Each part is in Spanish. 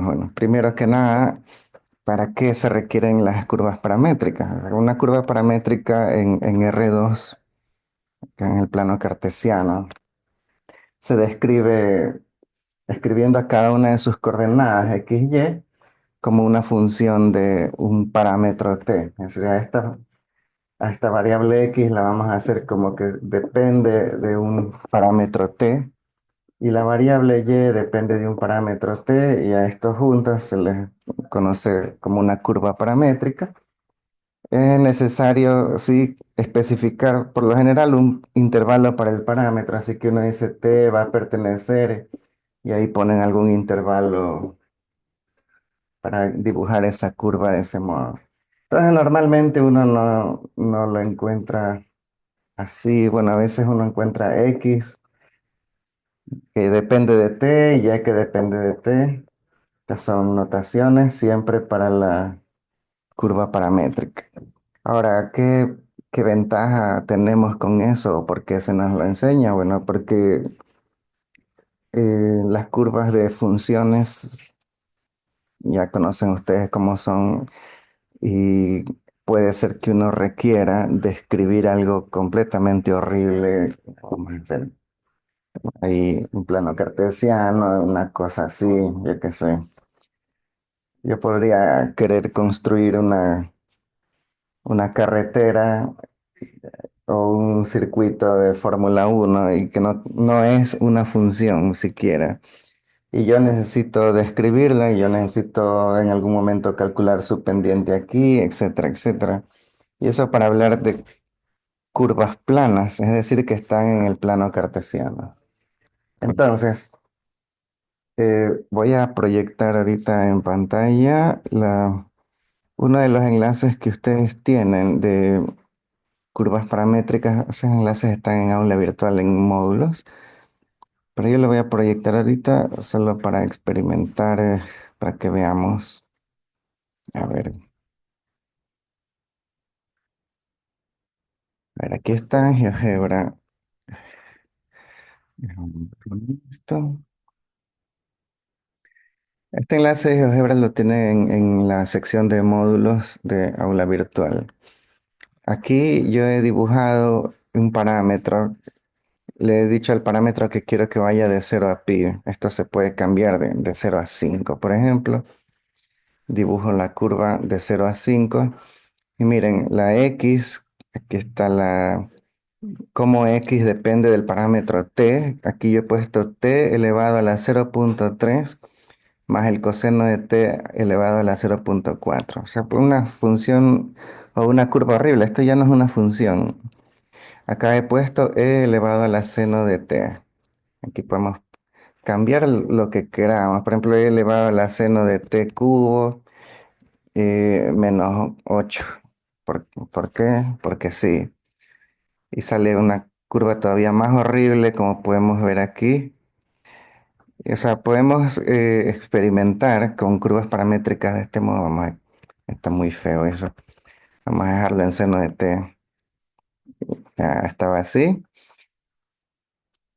Bueno, primero que nada, ¿para qué se requieren las curvas paramétricas? Una curva paramétrica en R2, que en el plano cartesiano, se describe escribiendo a cada una de sus coordenadas x, y como una función de un parámetro t. Es decir, a esta variable x la vamos a hacer como que depende de un parámetro t. Y la variable y depende de un parámetro t, y a estos juntos se les conoce como una curva paramétrica. Es necesario, sí, especificar por lo general un intervalo para el parámetro, así que uno dice t va a pertenecer y ahí ponen algún intervalo para dibujar esa curva de ese modo. Entonces normalmente uno no lo encuentra así, bueno, a veces uno encuentra x que depende de t y y que depende de t. Estas son notaciones siempre para la curva paramétrica. Ahora, ¿qué ventaja tenemos con eso? ¿Por qué se nos lo enseña? Bueno, porque las curvas de funciones ya conocen ustedes cómo son, y puede ser que uno requiera describir algo completamente horrible, vamos a hacer ahí un plano cartesiano, una cosa así, yo qué sé. Yo podría querer construir una carretera o un circuito de Fórmula 1 y que no es una función siquiera. Y yo necesito describirla y yo necesito en algún momento calcular su pendiente aquí, etcétera, etcétera. Y eso para hablar de curvas planas, es decir, que están en el plano cartesiano. Entonces, voy a proyectar ahorita en pantalla uno de los enlaces que ustedes tienen de curvas paramétricas. Esos enlaces están en aula virtual en módulos, pero yo lo voy a proyectar ahorita solo para experimentar, para que veamos. A ver, aquí está en GeoGebra. Esto. Este enlace de GeoGebra lo tiene en la sección de módulos de aula virtual. Aquí yo he dibujado un parámetro. Le he dicho al parámetro que quiero que vaya de 0 a pi. Esto se puede cambiar de 0 a 5. Por ejemplo, dibujo la curva de 0 a 5. Y miren, la x, aquí está como x depende del parámetro t. Aquí yo he puesto t elevado a la 0,3 más el coseno de t elevado a la 0,4. O sea, por una función o una curva horrible. Esto ya no es una función. Acá he puesto e elevado a la seno de t. Aquí podemos cambiar lo que queramos. Por ejemplo, e elevado a la seno de t cubo menos 8. ¿Por qué? Porque sí. Y sale una curva todavía más horrible, como podemos ver aquí. O sea, podemos experimentar con curvas paramétricas de este modo. Está muy feo eso. Vamos a dejarlo en seno de t. Ya estaba así.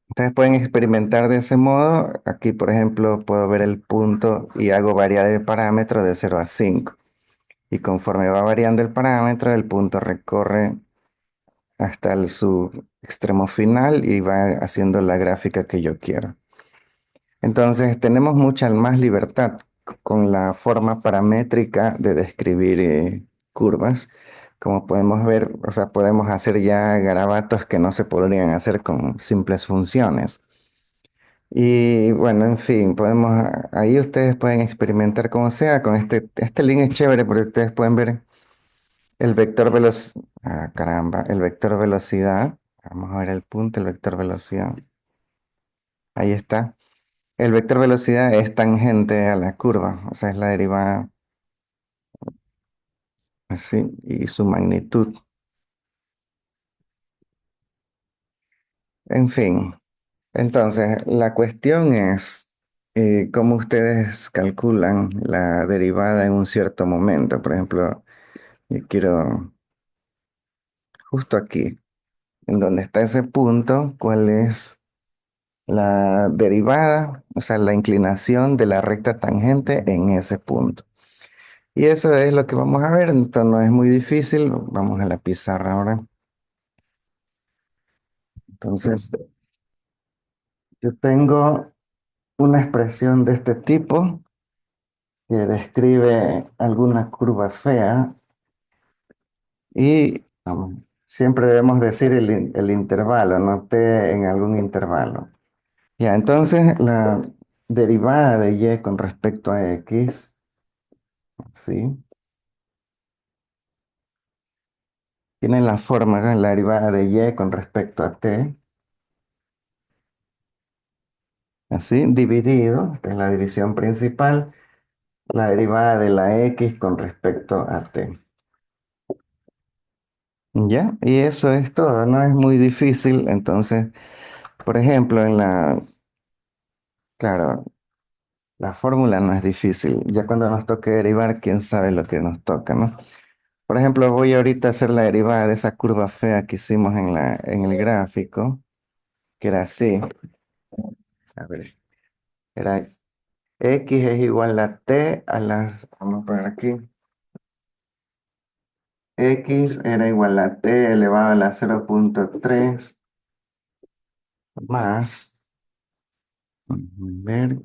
Ustedes pueden experimentar de ese modo. Aquí, por ejemplo, puedo ver el punto y hago variar el parámetro de 0 a 5. Y conforme va variando el parámetro, el punto recorre hasta su extremo final y va haciendo la gráfica que yo quiero. Entonces, tenemos mucha más libertad con la forma paramétrica de describir curvas. Como podemos ver, o sea, podemos hacer ya garabatos que no se podrían hacer con simples funciones. Y bueno, en fin, ahí ustedes pueden experimentar como sea. Con este link es chévere porque ustedes pueden ver el vector velocidad. Ah, caramba, el vector velocidad. Vamos a ver el punto, el vector velocidad. Ahí está. El vector velocidad es tangente a la curva, o sea, es la derivada así y su magnitud. En fin, entonces la cuestión es cómo ustedes calculan la derivada en un cierto momento. Por ejemplo, yo quiero justo aquí, en donde está ese punto, ¿cuál es? la derivada, o sea, la inclinación de la recta tangente en ese punto. Y eso es lo que vamos a ver, entonces no es muy difícil. Vamos a la pizarra ahora. Entonces, yo tengo una expresión de este tipo que describe alguna curva fea y siempre debemos decir el intervalo, no t en algún intervalo. Ya, entonces la derivada de y con respecto a x, ¿sí? Tiene la forma, ¿no? La derivada de y con respecto a t, así, dividido, esta es la división principal, la derivada de la x con respecto a t. ¿Ya? Y eso es todo, no es muy difícil. Entonces, por ejemplo, claro, la fórmula no es difícil. Ya cuando nos toque derivar, quién sabe lo que nos toca, ¿no? Por ejemplo, voy ahorita a hacer la derivada de esa curva fea que hicimos en el gráfico, que era así. A ver, era x es igual a t a las, vamos a poner aquí, x era igual a t elevado a la 0,3 más, ver,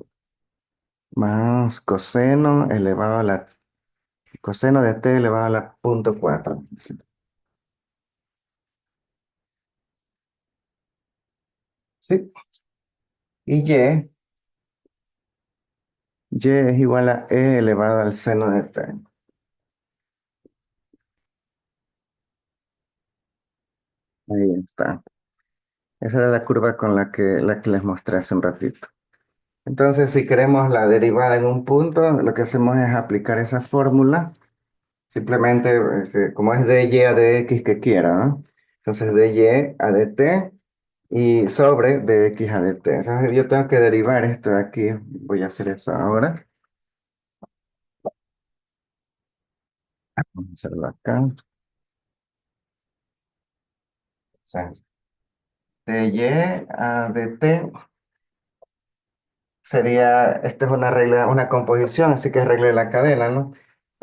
más coseno de t elevado a la 0,4. Sí, y y es igual a e elevado al seno de t. Ahí está. Esa era la curva con la que les mostré hace un ratito. Entonces, si queremos la derivada en un punto, lo que hacemos es aplicar esa fórmula. Simplemente, como es dy a dx que quiera, ¿no? Entonces, dy a dt y sobre dx a dt. Entonces, yo tengo que derivar esto de aquí. Voy a hacer eso ahora. Vamos a hacerlo acá. O sea, dy a dt sería, esta es una regla, una composición, así que es regla de la cadena, ¿no?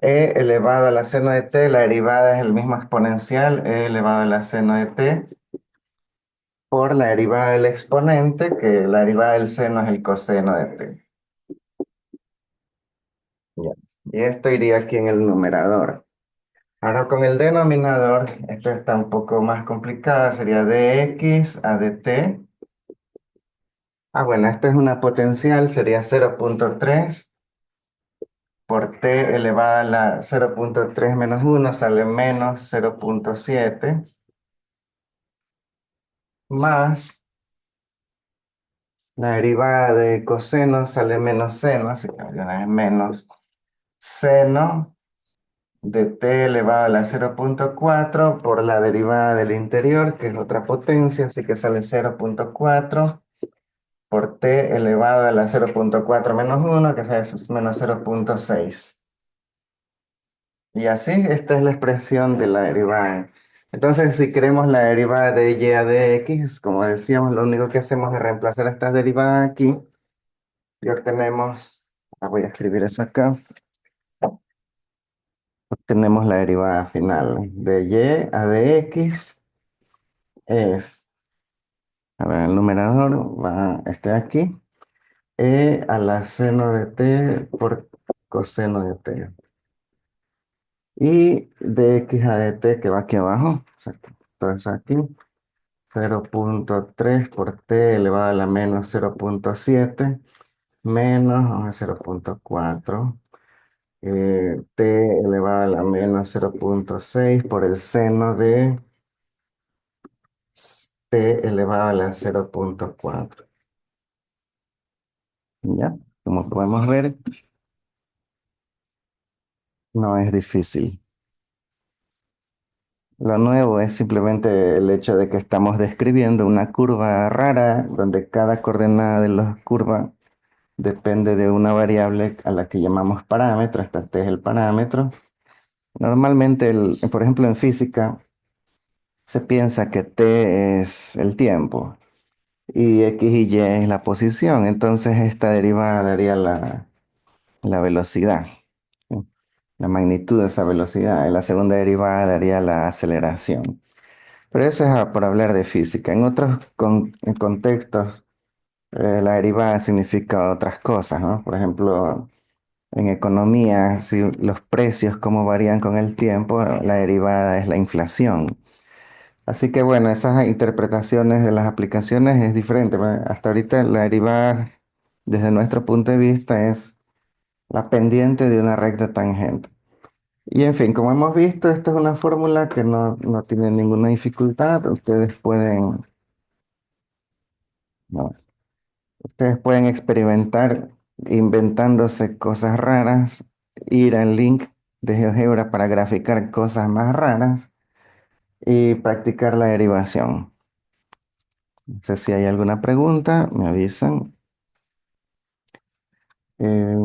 E elevado a la seno de t, la derivada es el mismo exponencial, e elevado a la seno de t, por la derivada del exponente, que la derivada del seno es el coseno de t. Ya. Y esto iría aquí en el numerador. Ahora con el denominador, esto está un poco más complicado, sería dx a dt. Ah, bueno, esta es una potencial, sería 0,3 por t elevada a la 0,3 menos uno sale menos 0,7 más la derivada de coseno sale menos seno, así que una vez menos seno de t elevado a la 0,4 por la derivada del interior, que es otra potencia, así que sale 0,4 por t elevado a la 0,4 menos uno, que es menos 0,6. Y así, esta es la expresión de la derivada. Entonces, si queremos la derivada de y a de x, como decíamos, lo único que hacemos es reemplazar estas derivadas aquí y obtenemos, voy a escribir eso acá, obtenemos la derivada final de y a de x es, a ver, el numerador va este aquí, e a la seno de t por coseno de t. Y de x a de t que va aquí abajo, o sea, todo eso aquí. 0,3 por t elevado a la menos 0,7 menos 0,4 t elevado a la menos 0,6 por el seno de t elevado a la 0,4. ¿Ya? Como podemos ver, no es difícil. Lo nuevo es simplemente el hecho de que estamos describiendo una curva rara donde cada coordenada de la curva depende de una variable a la que llamamos parámetro. Esta t es el parámetro. Normalmente, por ejemplo, en física se piensa que t es el tiempo. y X y Y es la posición. Entonces esta derivada daría la velocidad, ¿sí? La magnitud de esa velocidad. Y la segunda derivada daría la aceleración. Pero eso es por hablar de física. En otros en contextos, la derivada significa otras cosas, ¿no? Por ejemplo, en economía, si los precios cómo varían con el tiempo, la derivada es la inflación. Así que bueno, esas interpretaciones de las aplicaciones es diferente. Bueno, hasta ahorita la derivada, desde nuestro punto de vista, es la pendiente de una recta tangente. Y en fin, como hemos visto, esta es una fórmula que no tiene ninguna dificultad. No, ustedes pueden experimentar inventándose cosas raras, ir al link de GeoGebra para graficar cosas más raras y practicar la derivación. No sé si hay alguna pregunta, me avisan. Eh,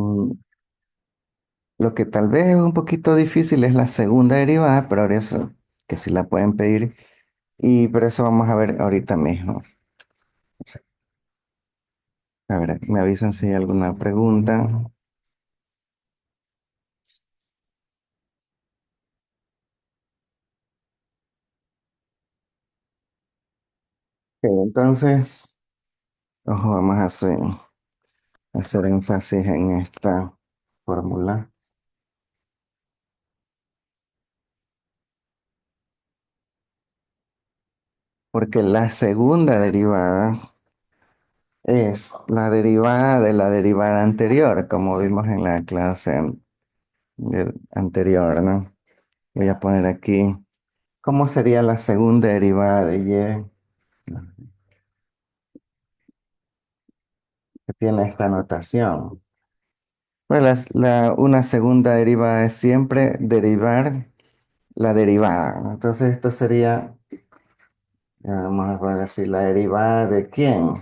lo que tal vez es un poquito difícil es la segunda derivada, pero ahora eso que sí la pueden pedir. Y por eso vamos a ver ahorita mismo. A ver, me avisan si hay alguna pregunta. Ok, entonces, ojo, vamos a hacer énfasis en esta fórmula, porque la segunda derivada es la derivada de la derivada anterior, como vimos en la clase anterior, ¿no? Voy a poner aquí, ¿cómo sería la segunda derivada de y? Que tiene esta notación. Bueno, una segunda derivada es siempre derivar la derivada, ¿no? Entonces esto sería, vamos a poner así, la derivada de quién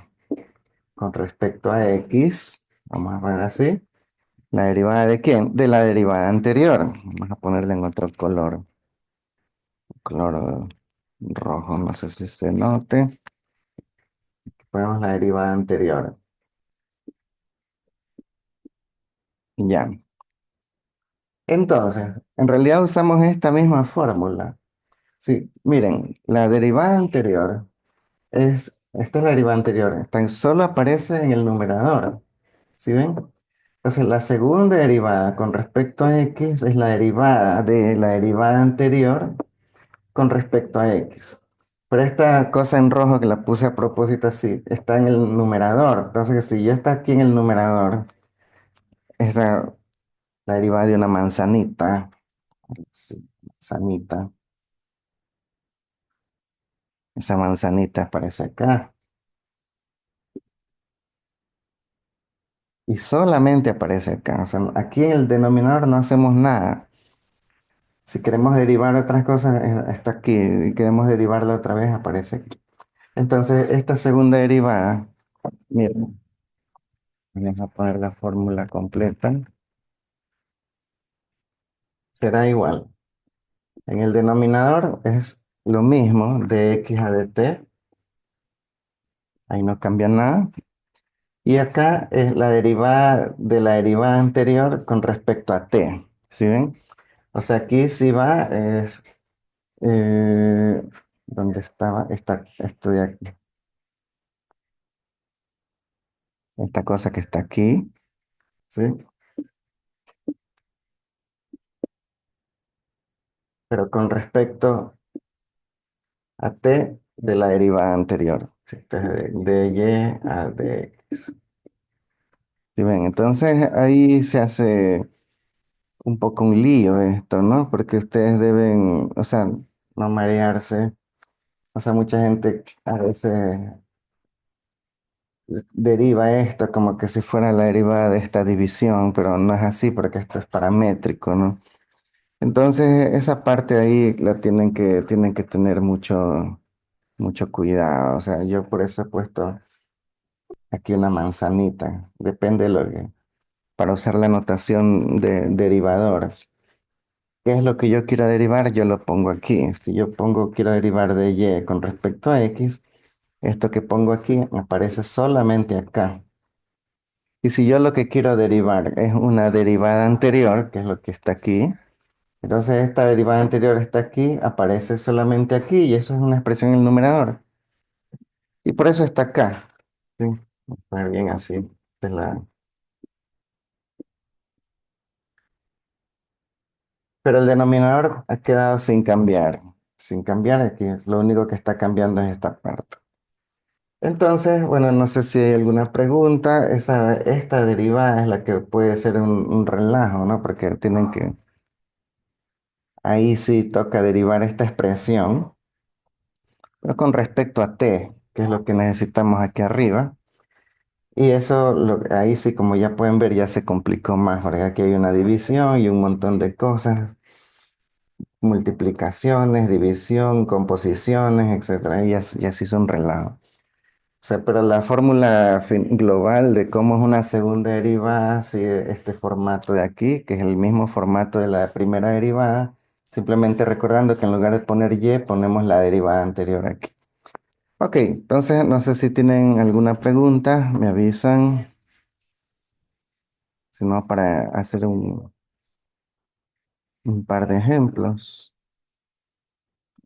con respecto a x, vamos a poner así, la derivada de quién, de la derivada anterior. Vamos a ponerle en otro color rojo, no sé si se note. Ponemos la derivada anterior. Ya. Entonces, en realidad usamos esta misma fórmula. Sí, miren, la derivada anterior esta es la derivada anterior, tan solo aparece en el numerador. ¿Sí ven? Entonces, la segunda derivada con respecto a x es la derivada de la derivada anterior con respecto a x. Pero esta cosa en rojo que la puse a propósito así, está en el numerador. Entonces, si yo está aquí en el numerador, esa la derivada de una manzanita. Sí, manzanita. Esa manzanita aparece acá. Y solamente aparece acá. O sea, aquí en el denominador no hacemos nada. Si queremos derivar otras cosas, está aquí. Si queremos derivarla otra vez, aparece aquí. Entonces, esta segunda derivada, miren, vamos a poner la fórmula completa, será igual. En el denominador es lo mismo de x a dt, ahí no cambia nada. Y acá es la derivada de la derivada anterior con respecto a t. ¿Sí ven? O sea, aquí sí va, eh, ¿dónde estaba? Esto de aquí, esta cosa que está aquí, ¿sí? Pero con respecto a t de la derivada anterior. ¿Sí? Entonces, de y a dx. ¿Sí ven? Entonces ahí se hace un poco un lío esto, ¿no? Porque ustedes deben, o sea, no marearse. O sea, mucha gente a veces deriva esto como que si fuera la derivada de esta división, pero no es así porque esto es paramétrico, ¿no? Entonces, esa parte ahí la tienen que tener mucho cuidado. O sea, yo por eso he puesto aquí una manzanita. Depende de lo que, para usar la notación de derivador. ¿Qué es lo que yo quiero derivar? Yo lo pongo aquí. Si yo pongo quiero derivar de y con respecto a x, esto que pongo aquí aparece solamente acá. Y si yo lo que quiero derivar es una derivada anterior, que es lo que está aquí, entonces esta derivada anterior está aquí, aparece solamente aquí y eso es una expresión en el numerador. Y por eso está acá. Sí, está bien así. de la- Pero el denominador ha quedado sin cambiar. Sin cambiar, aquí lo único que está cambiando es esta parte. Entonces, bueno, no sé si hay alguna pregunta. Esta derivada es la que puede ser un relajo, ¿no? Porque ahí sí toca derivar esta expresión, pero con respecto a t, que es lo que necesitamos aquí arriba. Y eso, ahí sí, como ya pueden ver, ya se complicó más, porque aquí hay una división y un montón de cosas, multiplicaciones, división, composiciones, etcétera, y así son relajo. O sea, pero la fórmula global de cómo es una segunda derivada sigue este formato de aquí, que es el mismo formato de la primera derivada, simplemente recordando que en lugar de poner y, ponemos la derivada anterior aquí. Ok, entonces no sé si tienen alguna pregunta, me avisan, si no para hacer un par de ejemplos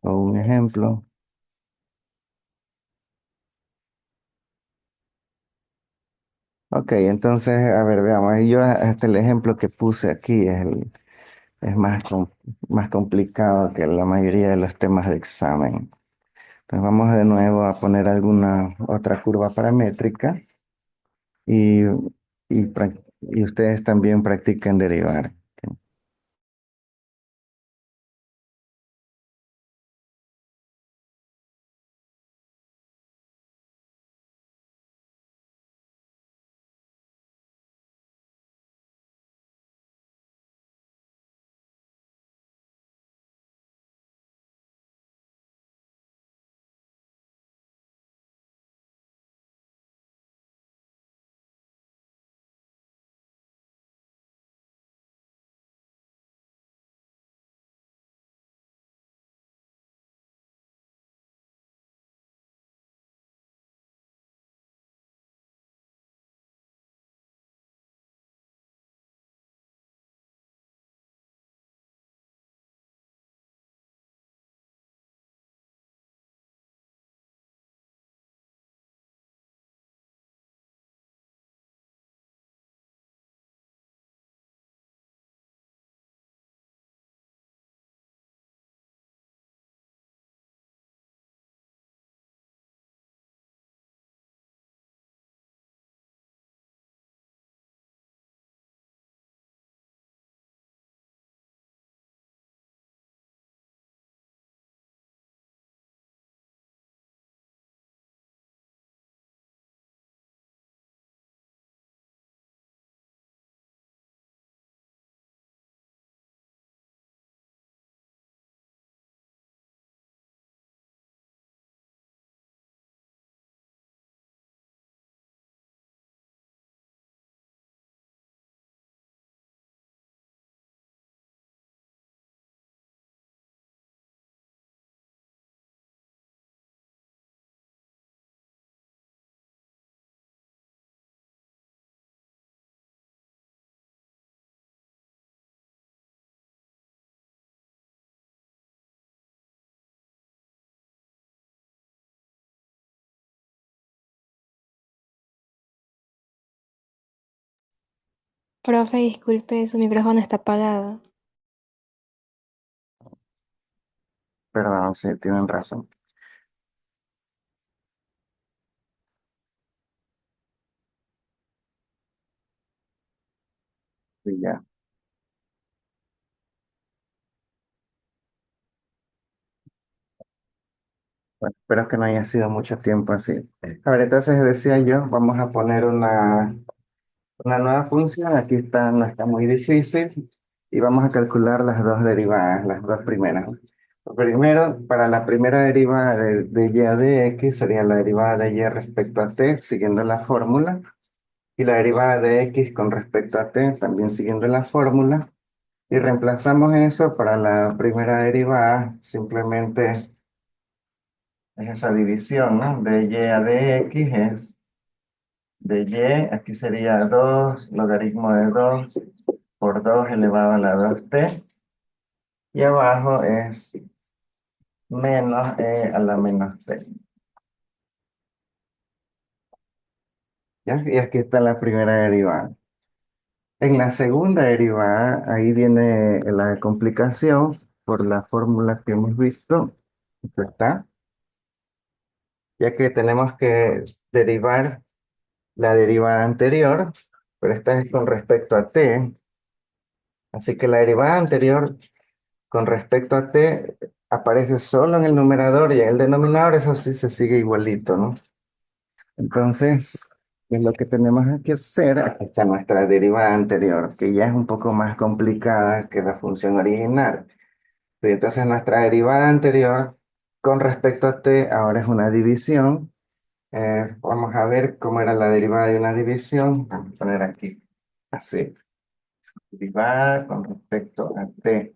o un ejemplo. Ok, entonces, a ver, veamos, yo hasta el ejemplo que puse aquí es más complicado que la mayoría de los temas de examen. Entonces vamos de nuevo a poner alguna otra curva paramétrica y ustedes también practiquen derivar. Profe, disculpe, su micrófono está apagado. Perdón, sí, tienen razón. Sí, ya. Bueno, espero que no haya sido mucho tiempo así. A ver, entonces decía yo, vamos a poner una nueva función. Aquí está, no está muy difícil. Y vamos a calcular las dos derivadas, las dos primeras. Lo primero, para la primera derivada de y a de x sería la derivada de y respecto a t, siguiendo la fórmula. Y la derivada de x con respecto a t, también siguiendo la fórmula. Y reemplazamos eso para la primera derivada, simplemente es esa división, ¿no? De y a dx es de y, aquí sería 2 logaritmo de 2 por 2 elevado a la 2t, y abajo es menos a la menos t. ¿Ya? Y aquí está la primera derivada. En la segunda derivada, ahí viene la complicación por la fórmula que hemos visto. Aquí está. Ya que tenemos que derivar la derivada anterior, pero esta es con respecto a t. Así que la derivada anterior con respecto a t aparece solo en el numerador y en el denominador eso sí se sigue igualito, ¿no? Entonces, ¿qué es lo que tenemos que hacer? Aquí está nuestra derivada anterior, que ya es un poco más complicada que la función original. Sí, entonces, nuestra derivada anterior con respecto a t ahora es una división. Vamos a ver cómo era la derivada de una división. Vamos a poner aquí, así. Derivada con respecto a t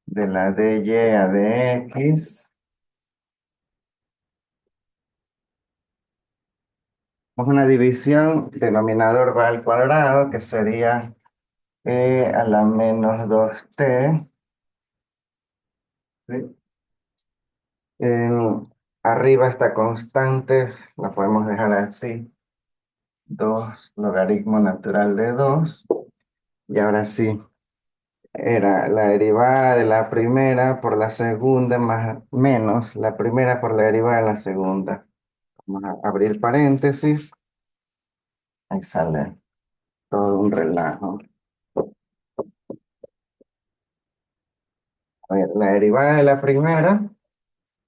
de la dy a dx. Es una división, denominador va al cuadrado, que sería a la menos 2t. ¿Sí? En- Arriba esta constante, la podemos dejar así, 2 logaritmo natural de 2. Y ahora sí, era la derivada de la primera por la segunda más menos la primera por la derivada de la segunda. Vamos a abrir paréntesis, ahí sale todo un relajo. A ver, la derivada de la primera,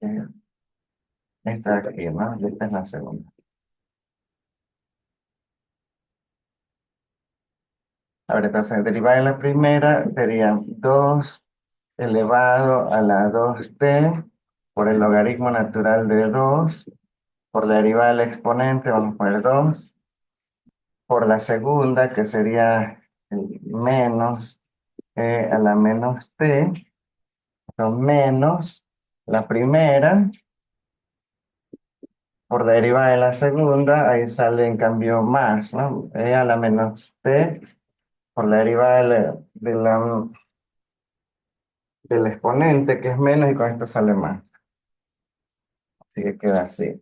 eh, esta aquí, ¿no? Y esta es la segunda. A ver, entonces, derivada de la primera sería 2 elevado a la 2t por el logaritmo natural de 2 por la derivada del exponente, vamos a poner 2 por la segunda, que sería el menos a la menos t, son menos la primera por la derivada de la segunda, ahí sale en cambio más, ¿no? A la menos t por la derivada del exponente, que es menos, y con esto sale más. Así que queda así.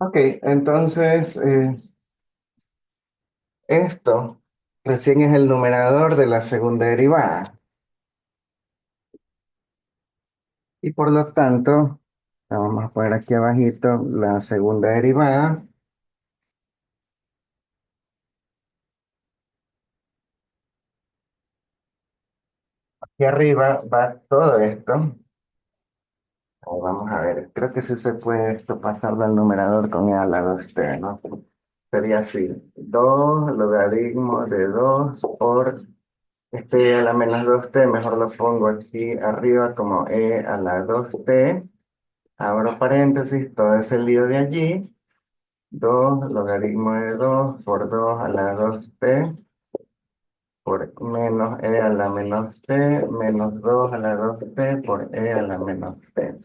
Ok, entonces esto recién es el numerador de la segunda derivada. Y por lo tanto, vamos a poner aquí abajito la segunda derivada. Aquí arriba va todo esto. Vamos a ver, creo que sí se puede esto pasarlo al numerador con e a la 2t, ¿no? Sería así, 2 logaritmo de 2 por este a la menos 2t, mejor lo pongo aquí arriba como e a la 2t, abro paréntesis, todo ese lío de allí, 2 logaritmo de 2 por 2 a la 2t por menos e a la menos t, menos 2 a la 2t por e a la menos t.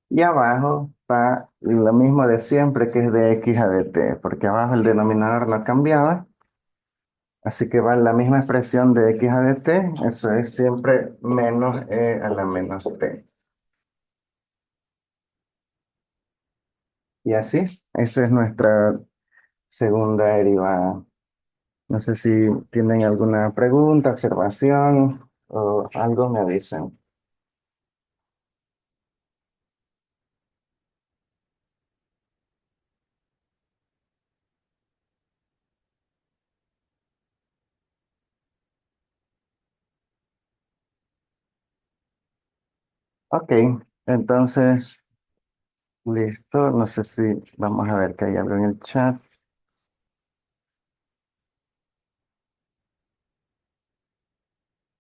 Y abajo va lo mismo de siempre, que es de x a dt, porque abajo el denominador no cambiaba, así que va la misma expresión de x a dt, eso es siempre menos e a la menos t. Y así, esa es nuestra segunda derivada. No sé si tienen alguna pregunta, observación o algo, me avisan. Ok, entonces, listo. No sé si vamos a ver que hay algo en el chat.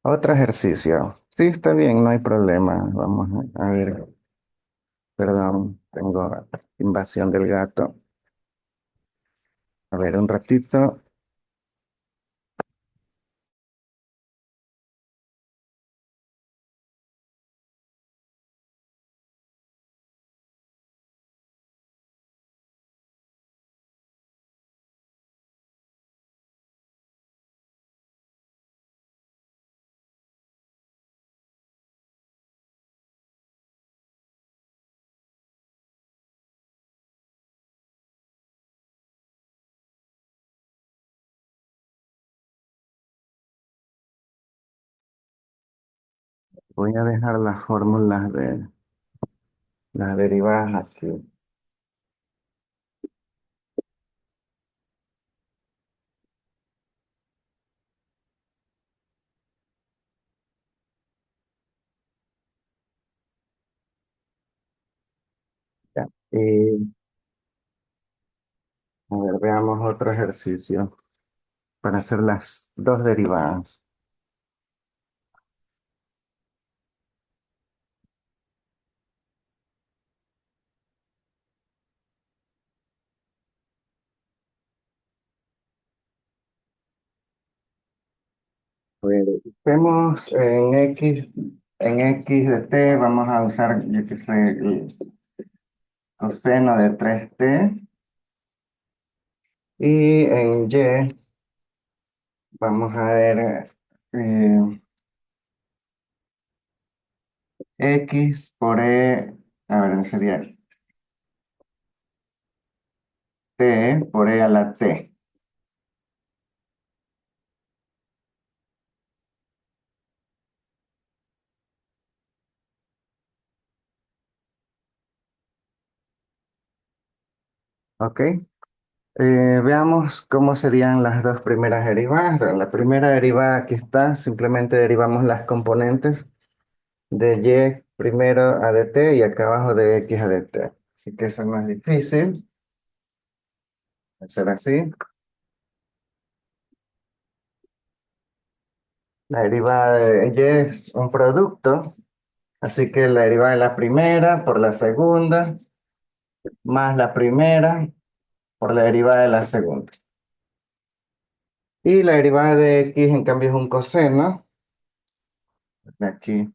Otro ejercicio. Sí, está bien, no hay problema. Vamos a ver. Perdón, tengo invasión del gato. A ver, un ratito. Voy a dejar las fórmulas de las derivadas aquí. Ya. Y a ver, veamos otro ejercicio para hacer las dos derivadas. A ver, vemos en X de t, vamos a usar, yo qué sé, el coseno de 3t. Y en Y vamos a ver X por a ver, sería T por a la T. ¿Ok? Veamos cómo serían las dos primeras derivadas. La primera derivada aquí está, simplemente derivamos las componentes de Y primero a de T y acá abajo de X a de T. Así que eso no es difícil, hacer así. La derivada de Y es un producto, así que la derivada de la primera por la segunda más la primera por la derivada de la segunda. Y la derivada de X en cambio es un coseno. De aquí.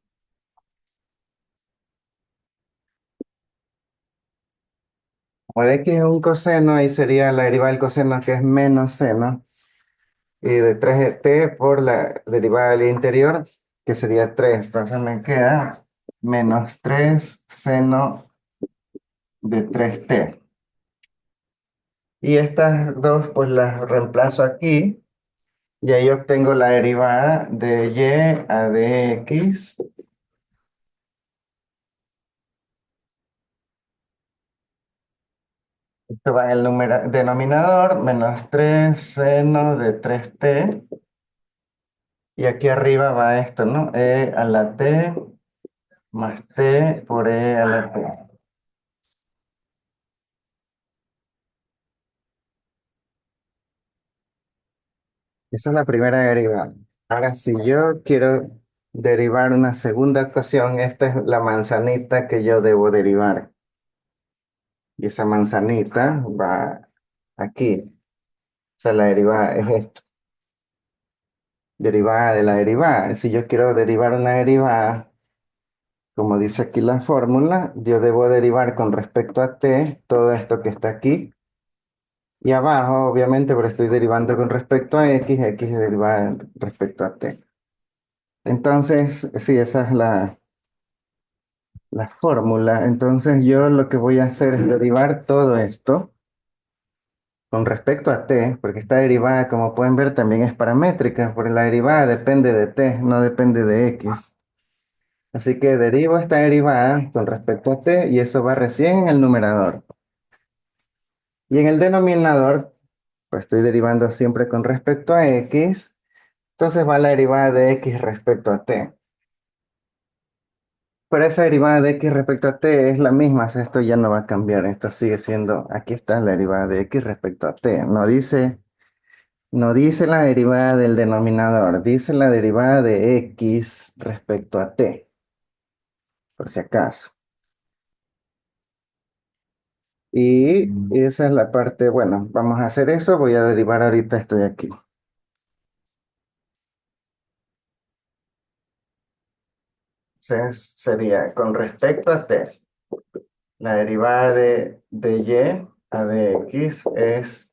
Como el X es un coseno, ahí sería la derivada del coseno que es menos seno. Y de 3 de t por la derivada del interior, que sería 3. Entonces me queda menos 3 seno de 3t. Y estas dos pues las reemplazo aquí. Y ahí obtengo la derivada de y a dx. Esto va en el denominador, menos 3 seno de 3t. Y aquí arriba va esto, ¿no? E a la t más t por e a la t. Esa es la primera derivada. Ahora, si yo quiero derivar una segunda ecuación, esta es la manzanita que yo debo derivar. Y esa manzanita va aquí. O sea, la derivada es esto. Derivada de la derivada. Si yo quiero derivar una derivada, como dice aquí la fórmula, yo debo derivar con respecto a t todo esto que está aquí. Y abajo, obviamente, pero estoy derivando con respecto a x deriva respecto a t. Entonces, sí, esa es la fórmula. Entonces, yo lo que voy a hacer es derivar todo esto con respecto a t, porque esta derivada, como pueden ver, también es paramétrica, porque la derivada depende de t, no depende de x. Así que derivo esta derivada con respecto a t y eso va recién en el numerador. Y en el denominador, pues estoy derivando siempre con respecto a x, entonces va la derivada de x respecto a t. Pero esa derivada de x respecto a t es la misma, o sea, esto ya no va a cambiar, esto sigue siendo, aquí está la derivada de x respecto a t. No dice la derivada del denominador, dice la derivada de x respecto a t, por si acaso. Y esa es la parte, bueno, vamos a hacer eso, voy a derivar ahorita esto de aquí. Entonces sería con respecto a t, la derivada de y a de x es,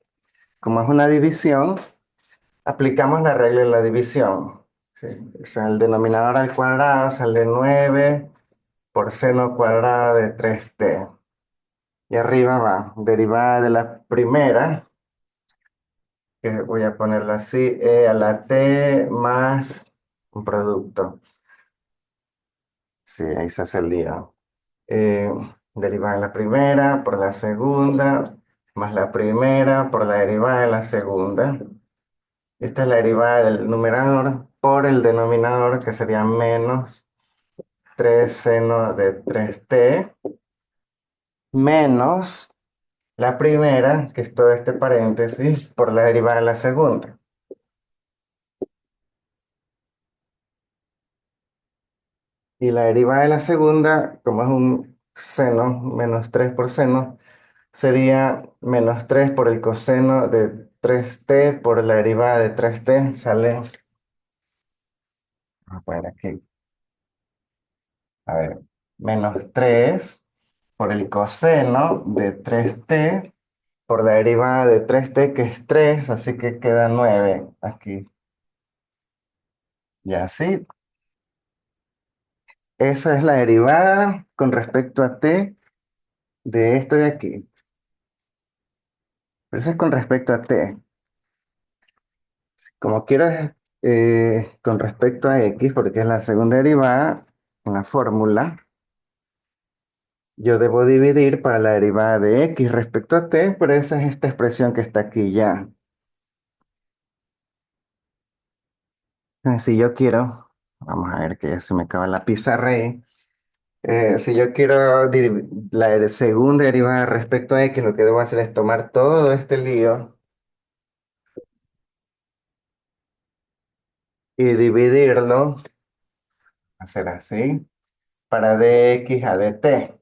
como es una división, aplicamos la regla de la división. ¿Sí? O sea, el denominador al cuadrado sale 9 por seno cuadrado de 3t. Y arriba va, derivada de la primera, que voy a ponerla así, e a la t más un producto. Sí, ahí se hace el lío. Eh, Derivada de la primera por la segunda, más la primera por la derivada de la segunda. Esta es la derivada del numerador por el denominador, que sería menos 3 seno de 3t, menos la primera, que es todo este paréntesis, por la derivada de la segunda. Y la derivada de la segunda, como es un seno, menos 3 por seno, sería menos 3 por el coseno de 3t por la derivada de 3t, sale, vamos a poner aquí, a ver, menos 3 por el coseno de 3t por la derivada de 3t, que es 3, así que queda 9 aquí. Y así, esa es la derivada con respecto a t de esto de aquí. Pero eso es con respecto a t. Como quieras, con respecto a x, porque es la segunda derivada en la fórmula, yo debo dividir para la derivada de x respecto a t, pero esa es esta expresión que está aquí ya. Si yo quiero, vamos a ver que ya se me acaba la pizarra ahí. Si yo quiero la segunda derivada respecto a x, lo que debo hacer es tomar todo este lío y dividirlo, hacer así, para dx a dt.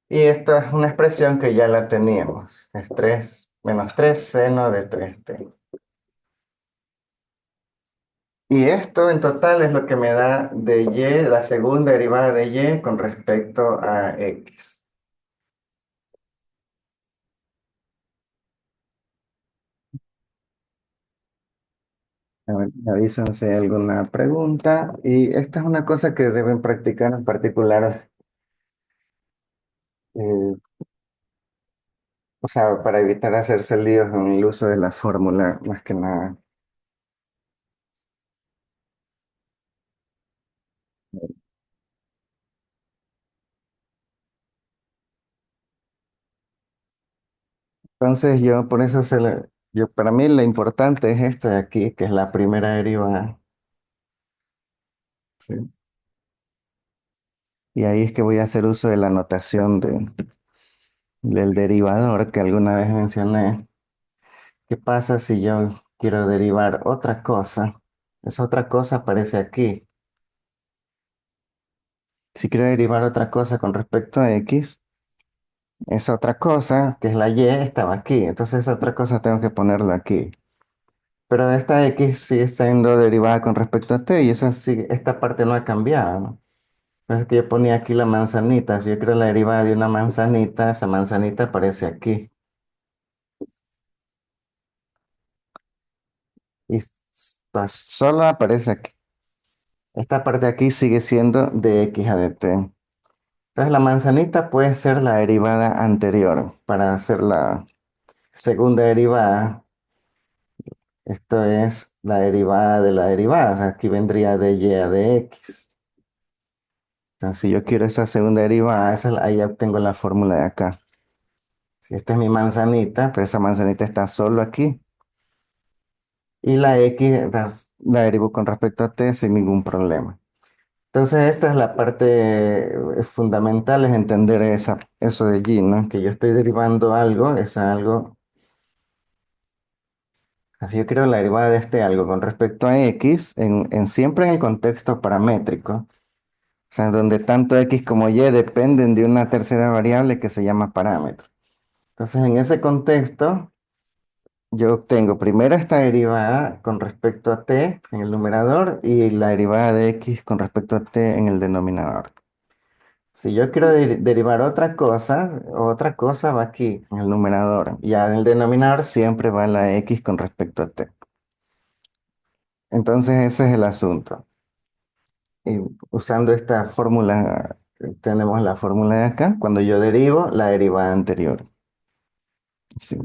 Y esto es una expresión que ya la teníamos. Es 3 menos 3 seno de 3t. Y esto en total es lo que me da de y, la segunda derivada de y con respecto a x. A ver, me avisan si hay alguna pregunta. Y esta es una cosa que deben practicar en particular, eh, o sea, para evitar hacerse líos en el uso de la fórmula, más que nada. Entonces yo por eso para mí lo importante es esta de aquí, que es la primera derivada. ¿Sí? Y ahí es que voy a hacer uso de la notación del derivador que alguna vez mencioné. ¿Qué pasa si yo quiero derivar otra cosa? Esa otra cosa aparece aquí. Si quiero derivar otra cosa con respecto a x, esa otra cosa, que es la y, estaba aquí. Entonces esa otra cosa tengo que ponerla aquí. Pero esta x sigue siendo derivada con respecto a t y esa sí, esta parte no ha cambiado, ¿no? Por eso es que yo ponía aquí la manzanita. Si yo quiero la derivada de una manzanita, esa manzanita aparece aquí. Y solo aparece aquí. Esta parte de aquí sigue siendo de x a dt. Entonces la manzanita puede ser la derivada anterior. Para hacer la segunda derivada, esto es la derivada de la derivada. O sea, aquí vendría de y a dx. Entonces si yo quiero esa segunda derivada, ahí obtengo la fórmula de acá. Si esta es mi manzanita, pero esa manzanita está solo aquí. Y la x la derivo con respecto a t sin ningún problema. Entonces, esta es la parte fundamental, es entender eso de G, ¿no? Que yo estoy derivando algo, es algo, así yo creo la derivada de este algo con respecto a X, siempre en el contexto paramétrico, o sea, donde tanto X como Y dependen de una tercera variable que se llama parámetro. Entonces, en ese contexto, yo obtengo primero esta derivada con respecto a T en el numerador y la derivada de X con respecto a T en el denominador. Si yo quiero derivar otra cosa va aquí en el numerador. Ya en el denominador siempre va la x con respecto a t. Entonces ese es el asunto. Y usando esta fórmula, tenemos la fórmula de acá. Cuando yo derivo, la derivada anterior. Sí.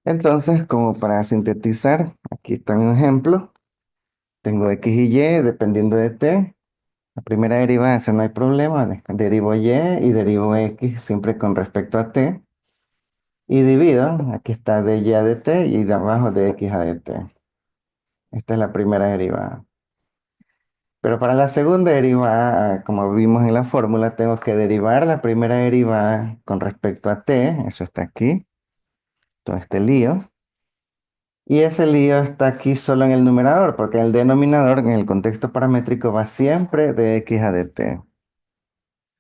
Entonces, como para sintetizar, aquí está un ejemplo. Tengo X y Y dependiendo de T. La primera derivada, esa no hay problema. Derivo Y derivo X siempre con respecto a T. Y divido, aquí está de Y a de T y de abajo de X a de T. Esta es la primera derivada. Pero para la segunda derivada, como vimos en la fórmula, tengo que derivar la primera derivada con respecto a T. Eso está aquí, todo este lío. Y ese lío está aquí solo en el numerador, porque el denominador en el contexto paramétrico va siempre de X a de T.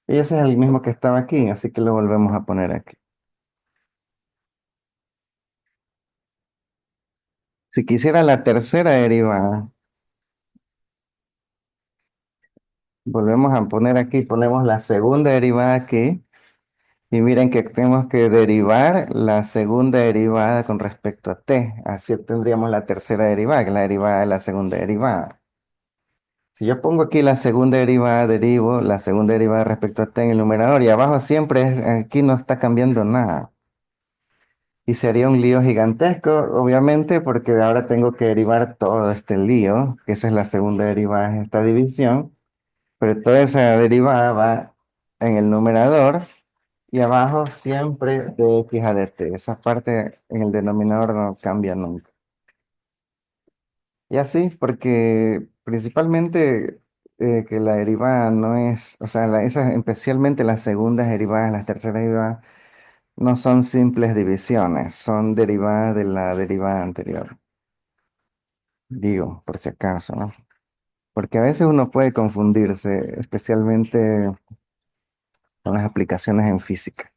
Y ese es el mismo que estaba aquí, así que lo volvemos a poner aquí. Si quisiera la tercera derivada, volvemos a poner aquí, ponemos la segunda derivada aquí. Y miren que tenemos que derivar la segunda derivada con respecto a t. Así tendríamos la tercera derivada, que es la derivada de la segunda derivada. Si yo pongo aquí la segunda derivada, derivo la segunda derivada respecto a t en el numerador y abajo siempre, aquí no está cambiando nada. Y sería un lío gigantesco, obviamente, porque ahora tengo que derivar todo este lío, que esa es la segunda derivada de esta división, pero toda esa derivada va en el numerador. Y abajo siempre de X a dt. Esa parte en el denominador no cambia nunca. Y así, porque principalmente que la derivada no es, o sea, especialmente las segundas derivadas, las terceras derivadas, no son simples divisiones, son derivadas de la derivada anterior. Digo, por si acaso, ¿no? Porque a veces uno puede confundirse, especialmente con las aplicaciones en física.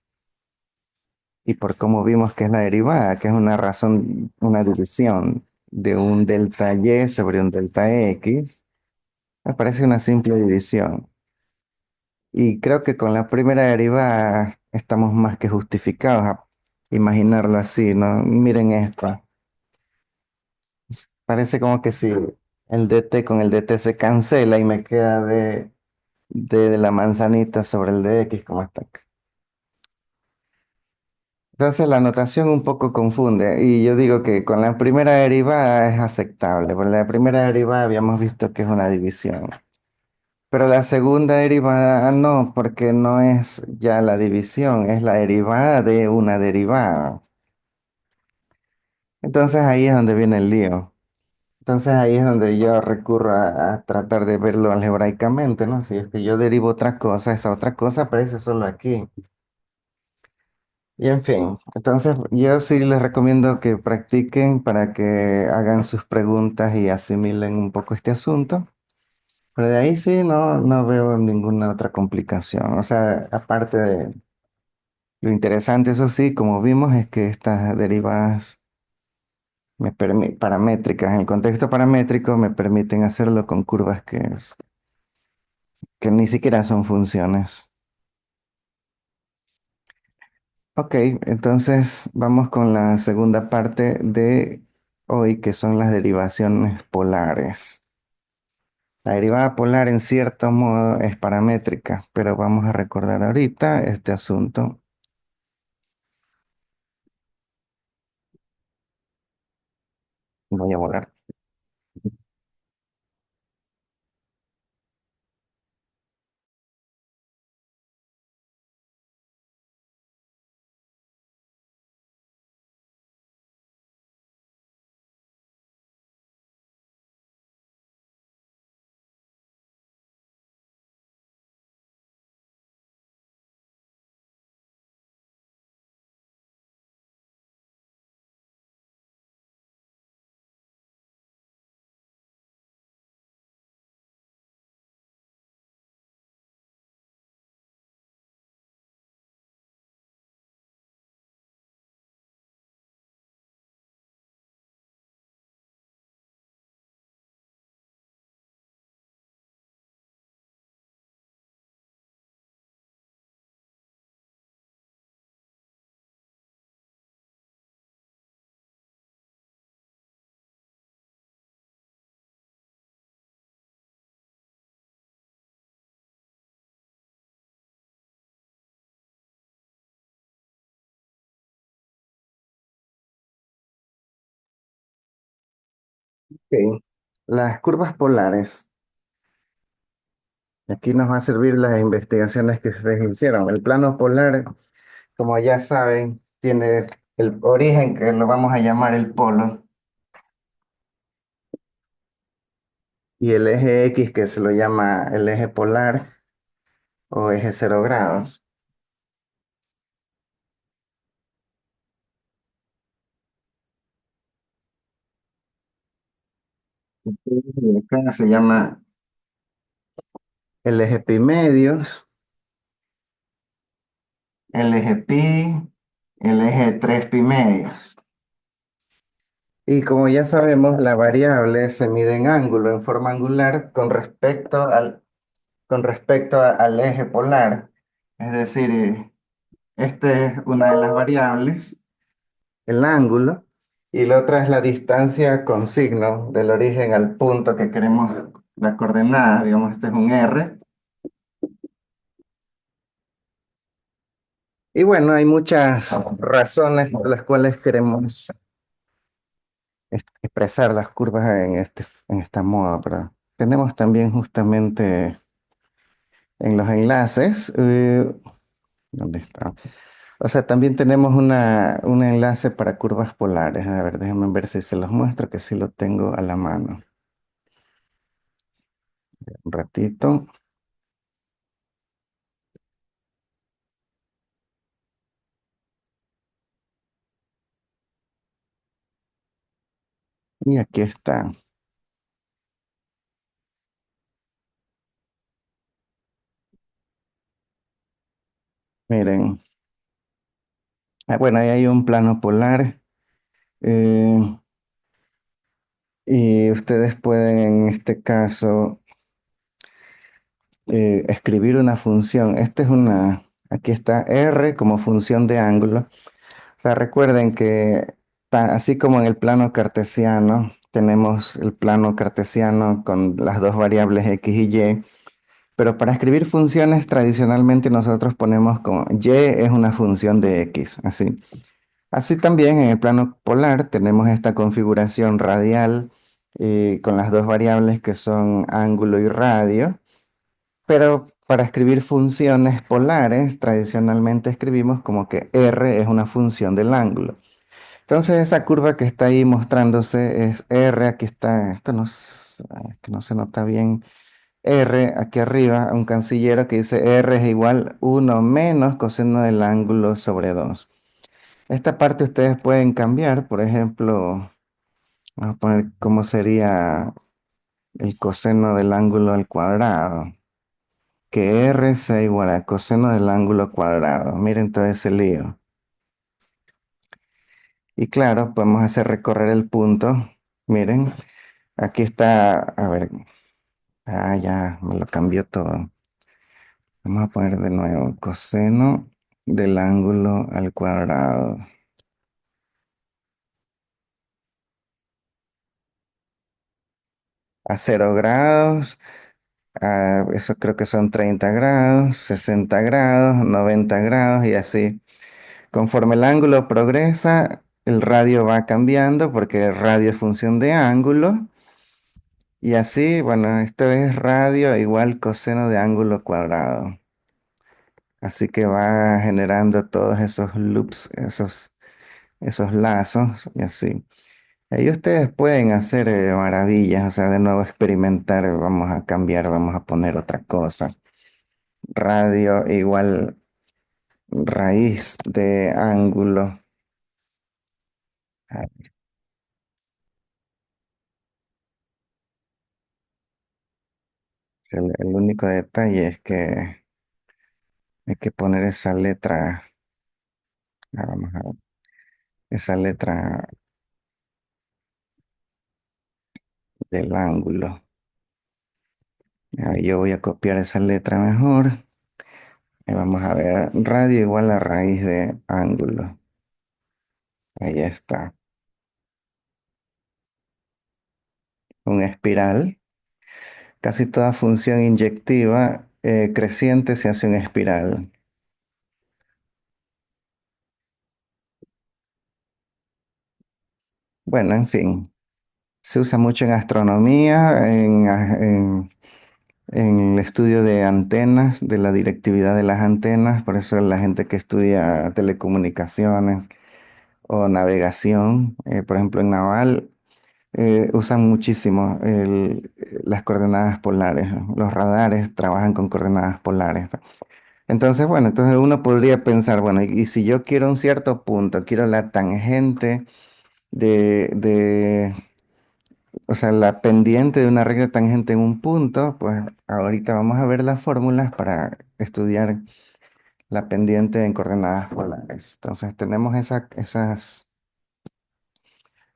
Y por cómo vimos que es la derivada, que es una razón, una división de un delta y sobre un delta x, me parece una simple división. Y creo que con la primera derivada estamos más que justificados a imaginarlo así, ¿no? Miren esto. Parece como que si el dt con el dt se cancela y me queda de la manzanita sobre el de x como está acá. Entonces la notación un poco confunde y yo digo que con la primera derivada es aceptable, porque la primera derivada habíamos visto que es una división, pero la segunda derivada no, porque no es ya la división, es la derivada de una derivada. Entonces ahí es donde viene el lío. Entonces ahí es donde yo recurro a tratar de verlo algebraicamente, ¿no? Si es que yo derivo otra cosa, esa otra cosa aparece solo aquí. Y en fin, entonces yo sí les recomiendo que practiquen para que hagan sus preguntas y asimilen un poco este asunto. Pero de ahí sí no veo ninguna otra complicación. O sea, aparte de lo interesante, eso sí, como vimos, es que estas derivadas paramétricas, en el contexto paramétrico, me permiten hacerlo con curvas que ni siquiera son funciones. Ok, entonces vamos con la segunda parte de hoy, que son las derivaciones polares. La derivada polar en cierto modo es paramétrica, pero vamos a recordar ahorita este asunto. Voy a volar. Ok. Las curvas polares. Aquí nos va a servir las investigaciones que ustedes hicieron. El plano polar, como ya saben, tiene el origen que lo vamos a llamar el polo y el eje X que se lo llama el eje polar o eje 0 grados. Y acá se llama el eje pi medios, el eje pi, el eje 3 pi medios. Y como ya sabemos, la variable se mide en ángulo, en forma angular, con respecto al eje polar. Es decir, esta es una de las variables, el ángulo, y la otra es la distancia con signo del origen al punto que queremos, la coordenada, digamos, este es un R. Y bueno, hay muchas razones por las cuales queremos expresar las curvas en esta moda, pero tenemos también justamente en los enlaces, ¿dónde está? O sea, también tenemos un enlace para curvas polares. A ver, déjenme ver si se los muestro, que sí lo tengo a la mano. Un ratito. Y aquí está. Miren. Bueno, ahí hay un plano polar. eh, y ustedes pueden en este caso escribir una función. Aquí está R como función de ángulo. O sea, recuerden que así como en el plano cartesiano, tenemos el plano cartesiano con las dos variables X y Y, pero para escribir funciones tradicionalmente nosotros ponemos como Y es una función de X, así. Así también en el plano polar tenemos esta configuración radial con las dos variables que son ángulo y radio. Pero para escribir funciones polares, tradicionalmente escribimos como que R es una función del ángulo. Entonces esa curva que está ahí mostrándose es R, aquí está, esto no, que no se nota bien, R aquí arriba, un cancillero que dice R es igual 1 menos coseno del ángulo sobre 2. Esta parte ustedes pueden cambiar, por ejemplo, vamos a poner cómo sería el coseno del ángulo al cuadrado. Que R sea igual a coseno del ángulo cuadrado. Miren todo ese lío. Y claro, podemos hacer recorrer el punto. Miren, aquí está, a ver, ya me lo cambió todo. Vamos a poner de nuevo coseno del ángulo al cuadrado. A 0 grados, eso creo que son 30 grados, 60 grados, 90 grados y así. Conforme el ángulo progresa, el radio va cambiando porque el radio es función de ángulo. Y así, bueno, esto es radio igual coseno de ángulo cuadrado. Así que va generando todos esos loops, esos lazos y así. Ahí ustedes pueden hacer maravillas, o sea, de nuevo experimentar, vamos a cambiar, vamos a poner otra cosa. Radio igual raíz de ángulo. Ah, el único detalle es que hay que poner esa letra, vamos a ver, esa letra del ángulo. Yo voy a copiar esa letra mejor. Y vamos a ver, radio igual a raíz de ángulo. Ahí está. Un espiral. Casi toda función inyectiva creciente se hace un espiral. Bueno, en fin. Se usa mucho en astronomía, en el estudio de antenas, de la directividad de las antenas. Por eso la gente que estudia telecomunicaciones o navegación, por ejemplo en naval, usan muchísimo las coordenadas polares, ¿no? Los radares trabajan con coordenadas polares. Entonces, bueno, entonces uno podría pensar, bueno, y si yo quiero un cierto punto, quiero la tangente de, o sea, la pendiente de una recta tangente en un punto, pues ahorita vamos a ver las fórmulas para estudiar la pendiente en coordenadas polares. Entonces tenemos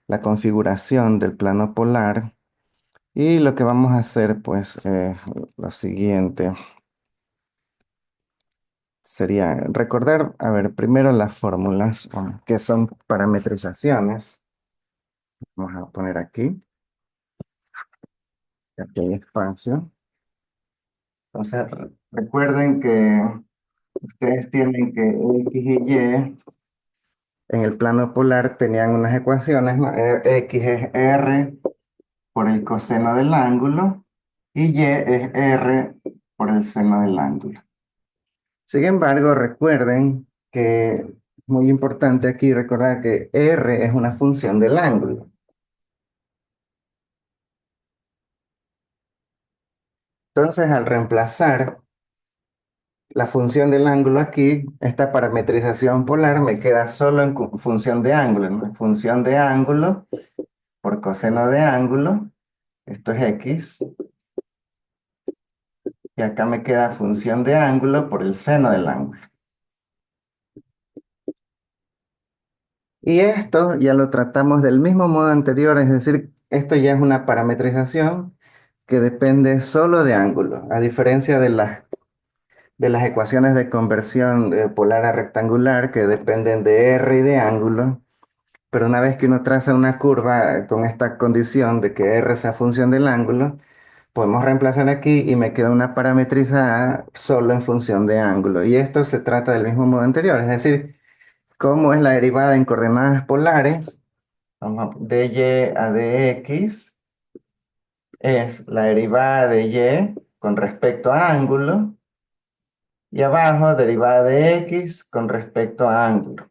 la configuración del plano polar y lo que vamos a hacer, pues, es lo siguiente. Sería recordar, a ver, primero las fórmulas, que son parametrizaciones. Vamos a poner aquí hay espacio. Entonces, recuerden que ustedes tienen que X y Y en el plano polar tenían unas ecuaciones, ¿no? X es R por el coseno del ángulo y Y es R por el seno del ángulo. Sin embargo, recuerden que es muy importante aquí recordar que R es una función del ángulo. Entonces, al reemplazar la función del ángulo aquí, esta parametrización polar me queda solo en función de ángulo, ¿no? Función de ángulo por coseno de ángulo, esto es X, y acá me queda función de ángulo por el seno del ángulo. Y esto ya lo tratamos del mismo modo anterior, es decir, esto ya es una parametrización que depende solo de ángulo, a diferencia de las ecuaciones de conversión de polar a rectangular que dependen de R y de ángulo. Pero una vez que uno traza una curva con esta condición de que R sea función del ángulo, podemos reemplazar aquí y me queda una parametrizada solo en función de ángulo. Y esto se trata del mismo modo anterior, es decir, cómo es la derivada en coordenadas polares, vamos, de y a dx, es la derivada de y con respecto a ángulo, y abajo derivada de x con respecto a ángulo.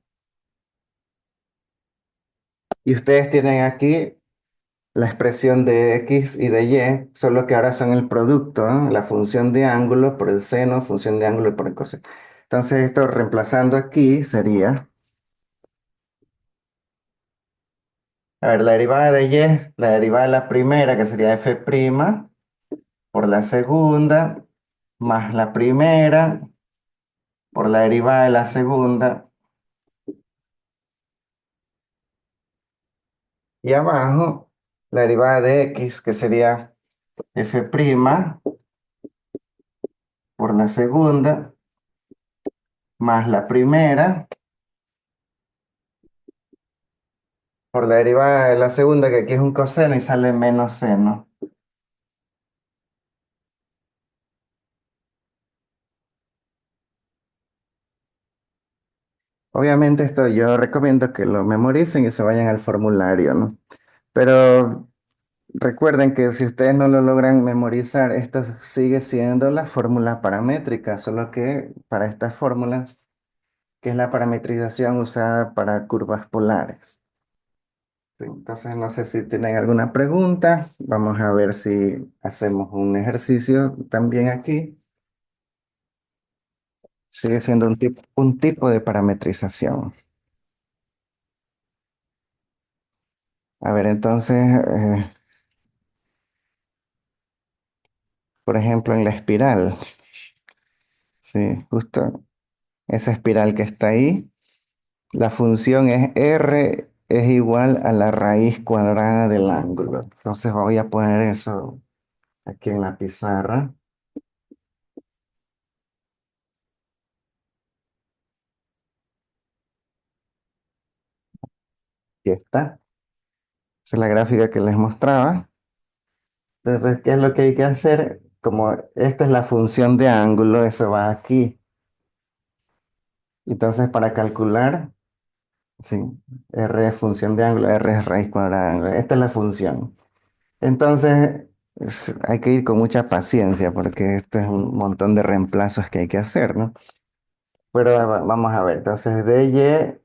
Y ustedes tienen aquí la expresión de x y de y, solo que ahora son el producto, ¿no? La función de ángulo por el seno, función de ángulo por el coseno. Entonces esto reemplazando aquí sería, a ver, la derivada de y, la derivada de la primera, que sería f' por la segunda, más la primera por la derivada de la segunda, y abajo la derivada de x, que sería f' por la segunda, más la primera por la derivada de la segunda, que aquí es un coseno y sale menos seno. Obviamente esto yo recomiendo que lo memoricen y se vayan al formulario, ¿no? Pero recuerden que si ustedes no lo logran memorizar, esto sigue siendo la fórmula paramétrica, solo que para estas fórmulas, que es la parametrización usada para curvas polares. Sí, entonces no sé si tienen alguna pregunta. Vamos a ver si hacemos un ejercicio también aquí. Sigue siendo un tipo de parametrización. A ver, entonces, por ejemplo, en la espiral, sí, justo esa espiral que está ahí, la función es R es igual a la raíz cuadrada del ángulo. Entonces voy a poner eso aquí en la pizarra. Aquí está. Esa es la gráfica que les mostraba. Entonces, ¿qué es lo que hay que hacer? Como esta es la función de ángulo, eso va aquí. Entonces, para calcular, sí, R es función de ángulo, R es raíz cuadrada de ángulo. Esta es la función. Entonces, hay que ir con mucha paciencia porque este es un montón de reemplazos que hay que hacer, ¿no? Pero vamos a ver, entonces de Y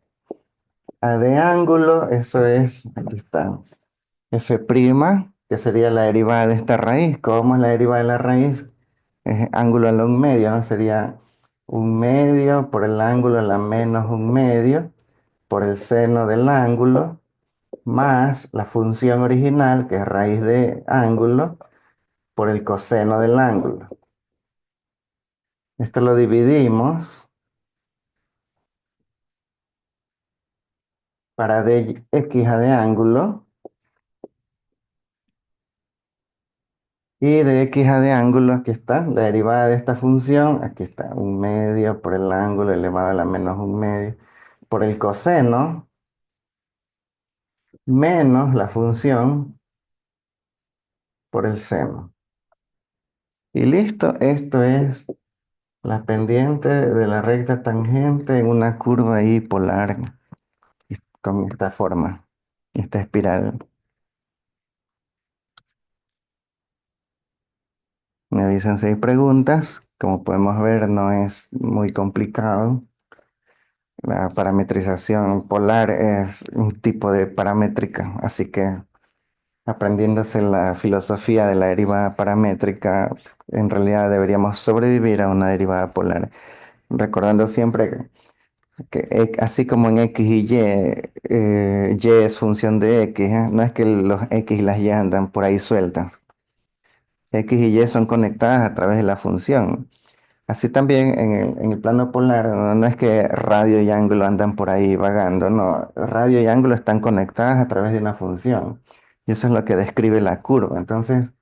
a de ángulo, eso es, aquí está, F', que sería la derivada de esta raíz. ¿Cómo es la derivada de la raíz? Es ángulo a la un medio, ¿no? Sería un medio por el ángulo a la menos un medio por el seno del ángulo más la función original, que es raíz de ángulo, por el coseno del ángulo. Esto lo dividimos para dx a de ángulo y de x a de ángulo, aquí está, la derivada de esta función, aquí está, un medio por el ángulo elevado a la menos un medio, por el coseno, menos la función por el seno. Y listo, esto es la pendiente de la recta tangente en una curva ahí polar con esta forma, esta espiral. Me avisan si hay preguntas. Como podemos ver, no es muy complicado. La parametrización polar es un tipo de paramétrica, así que aprendiéndose la filosofía de la derivada paramétrica, en realidad deberíamos sobrevivir a una derivada polar. Recordando siempre que así como en X y Y, Y es función de X, ¿eh? No es que los X y las Y andan por ahí sueltas. X y Y son conectadas a través de la función. Así también en el plano polar, no, no es que radio y ángulo andan por ahí vagando, no, radio y ángulo están conectadas a través de una función. Y eso es lo que describe la curva. Entonces,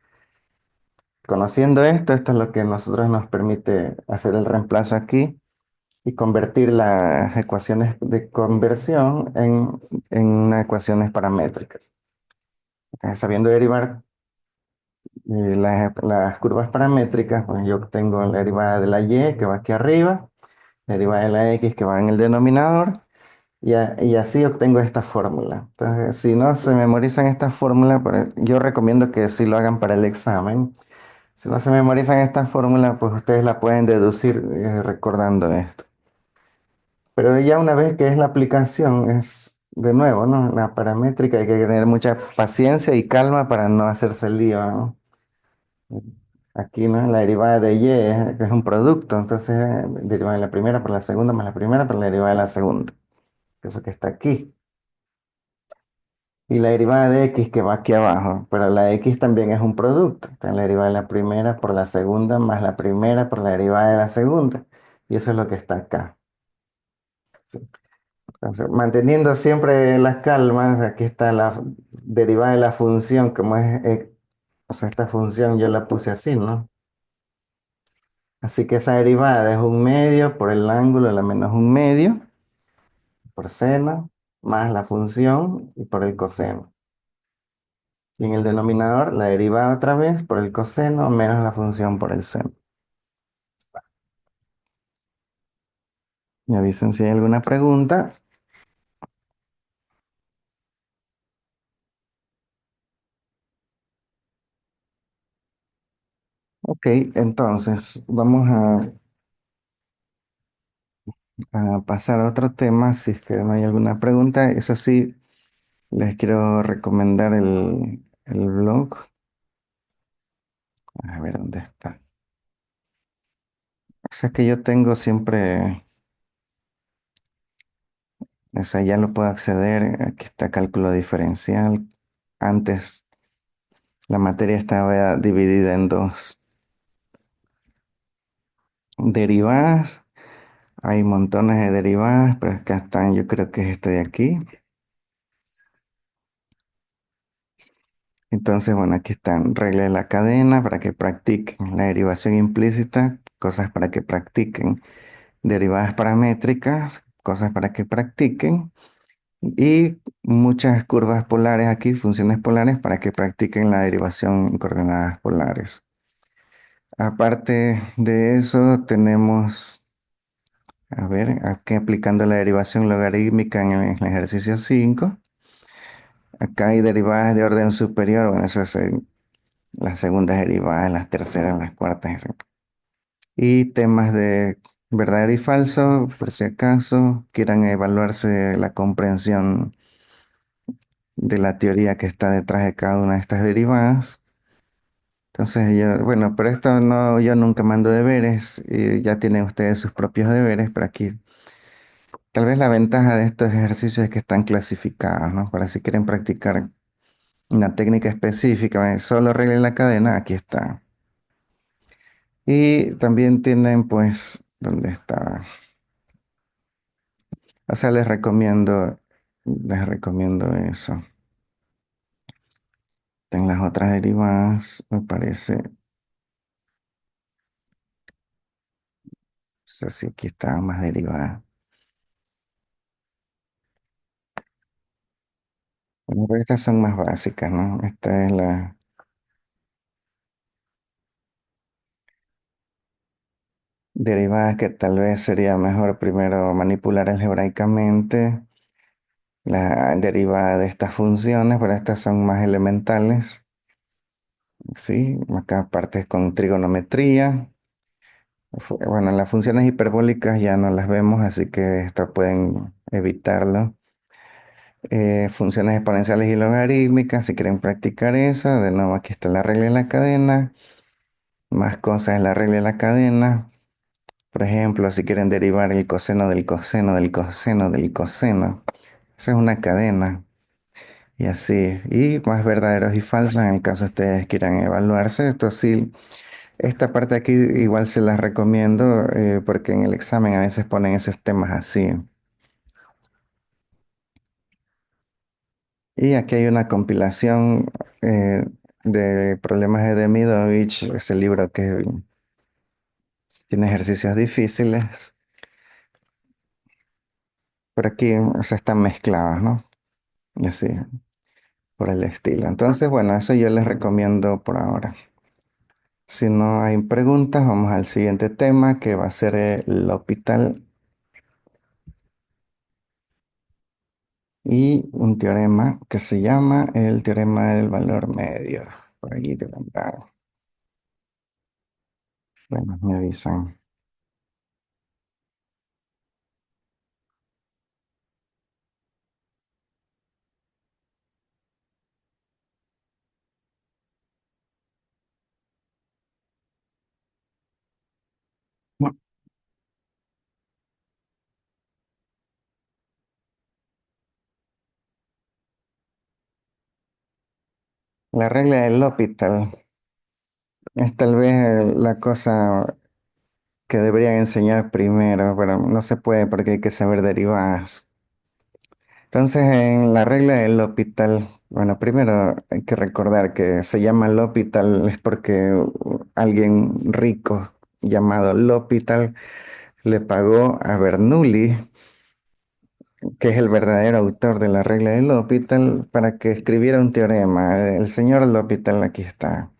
conociendo esto, esto es lo que a nosotros nos permite hacer el reemplazo aquí y convertir las ecuaciones de conversión en unas ecuaciones paramétricas. Sabiendo derivar las curvas paramétricas, pues yo obtengo la derivada de la y que va aquí arriba, la derivada de la x que va en el denominador, y así obtengo esta fórmula. Entonces, si no se memorizan esta fórmula, pues, yo recomiendo que sí lo hagan para el examen. Si no se memorizan esta fórmula, pues ustedes la pueden deducir recordando esto. Pero ya una vez que es la aplicación, es de nuevo, ¿no? La paramétrica, hay que tener mucha paciencia y calma para no hacerse el lío, ¿no? Aquí, ¿no? La derivada de y es un producto, entonces derivada de la primera por la segunda más la primera por la derivada de la segunda. Eso que está aquí. Y la derivada de x que va aquí abajo, pero la x también es un producto. Entonces la derivada de la primera por la segunda más la primera por la derivada de la segunda. Y eso es lo que está acá. Entonces, manteniendo siempre las calmas, aquí está la derivada de la función, como es, o sea, esta función yo la puse así, ¿no? Así que esa derivada es un medio por el ángulo de la menos un medio, por seno, más la función y por el coseno. Y en el denominador, la derivada otra vez por el coseno menos la función por el seno. Me avisan si hay alguna pregunta. Ok, entonces vamos a pasar a otro tema, si es que no hay alguna pregunta. Eso sí, les quiero recomendar el blog. A ver dónde está. O sea que yo tengo siempre, o sea, ya lo puedo acceder. Aquí está cálculo diferencial. Antes la materia estaba dividida en dos derivadas. Hay montones de derivadas, pero acá están, yo creo que es este de aquí. Entonces, bueno, aquí están reglas de la cadena para que practiquen la derivación implícita, cosas para que practiquen, derivadas paramétricas, cosas para que practiquen, y muchas curvas polares aquí, funciones polares para que practiquen la derivación en coordenadas polares. Aparte de eso, tenemos, a ver, aquí aplicando la derivación logarítmica en el ejercicio 5. Acá hay derivadas de orden superior, bueno, esas son las segundas derivadas, las terceras, las cuartas. Y temas de verdadero y falso, por si acaso quieran evaluarse la comprensión de la teoría que está detrás de cada una de estas derivadas. Entonces, yo, bueno, pero esto no, yo nunca mando deberes y ya tienen ustedes sus propios deberes, pero aquí tal vez la ventaja de estos ejercicios es que están clasificados, ¿no? Para si quieren practicar una técnica específica, solo arreglen la cadena, aquí está. Y también tienen, pues, ¿dónde está? O sea, les recomiendo eso. En las otras derivadas, me parece, no sé si aquí está más derivada. Bueno, pero estas son más básicas, ¿no? Esta es la derivada que tal vez sería mejor primero manipular algebraicamente la derivada de estas funciones, pero estas son más elementales, ¿sí? Acá partes con trigonometría. Bueno, las funciones hiperbólicas ya no las vemos, así que esto pueden evitarlo. Funciones exponenciales y logarítmicas, si quieren practicar eso, de nuevo aquí está la regla de la cadena, más cosas de la regla de la cadena. Por ejemplo, si quieren derivar el coseno del coseno del coseno del coseno, eso es una cadena. Y así, y más verdaderos y falsos en el caso ustedes quieran evaluarse. Esto sí, esta parte aquí igual se las recomiendo porque en el examen a veces ponen esos temas así. Y aquí hay una compilación de problemas de Demidovich, ese libro que tiene ejercicios difíciles, pero aquí o sea, están mezclados, ¿no? Y así, por el estilo. Entonces, bueno, eso yo les recomiendo por ahora. Si no hay preguntas, vamos al siguiente tema que va a ser el hospital y un teorema que se llama el teorema del valor medio. Por allí debe andar. Bueno, me avisan. Bueno, la regla del hospital es tal vez la cosa que deberían enseñar primero, pero no se puede porque hay que saber derivadas. Entonces, en la regla del hospital, bueno, primero hay que recordar que se llama L'Hopital es porque alguien rico llamado L'Hopital le pagó a Bernoulli, que es el verdadero autor de la regla del L'Hopital, para que escribiera un teorema. El señor L'Hopital aquí está.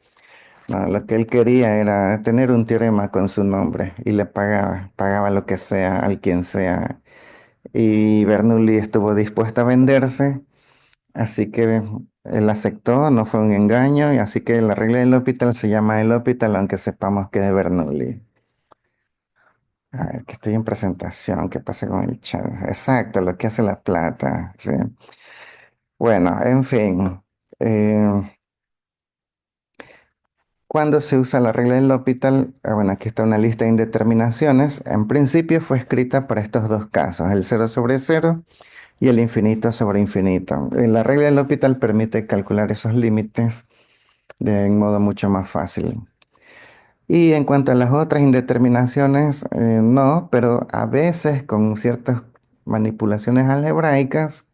No, lo que él quería era tener un teorema con su nombre y le pagaba lo que sea al quien sea. Y Bernoulli estuvo dispuesto a venderse, así que él aceptó, no fue un engaño, y así que la regla del hospital se llama el hospital, aunque sepamos que es de Bernoulli. A ver, que estoy en presentación, ¿qué pasa con el chat? Exacto, lo que hace la plata, ¿sí? Bueno, en fin. eh, Cuando se usa la regla del hospital, bueno, aquí está una lista de indeterminaciones. En principio fue escrita para estos dos casos, el cero sobre cero y el infinito sobre infinito. La regla del hospital permite calcular esos límites de un modo mucho más fácil. Y en cuanto a las otras indeterminaciones, no, pero a veces con ciertas manipulaciones algebraicas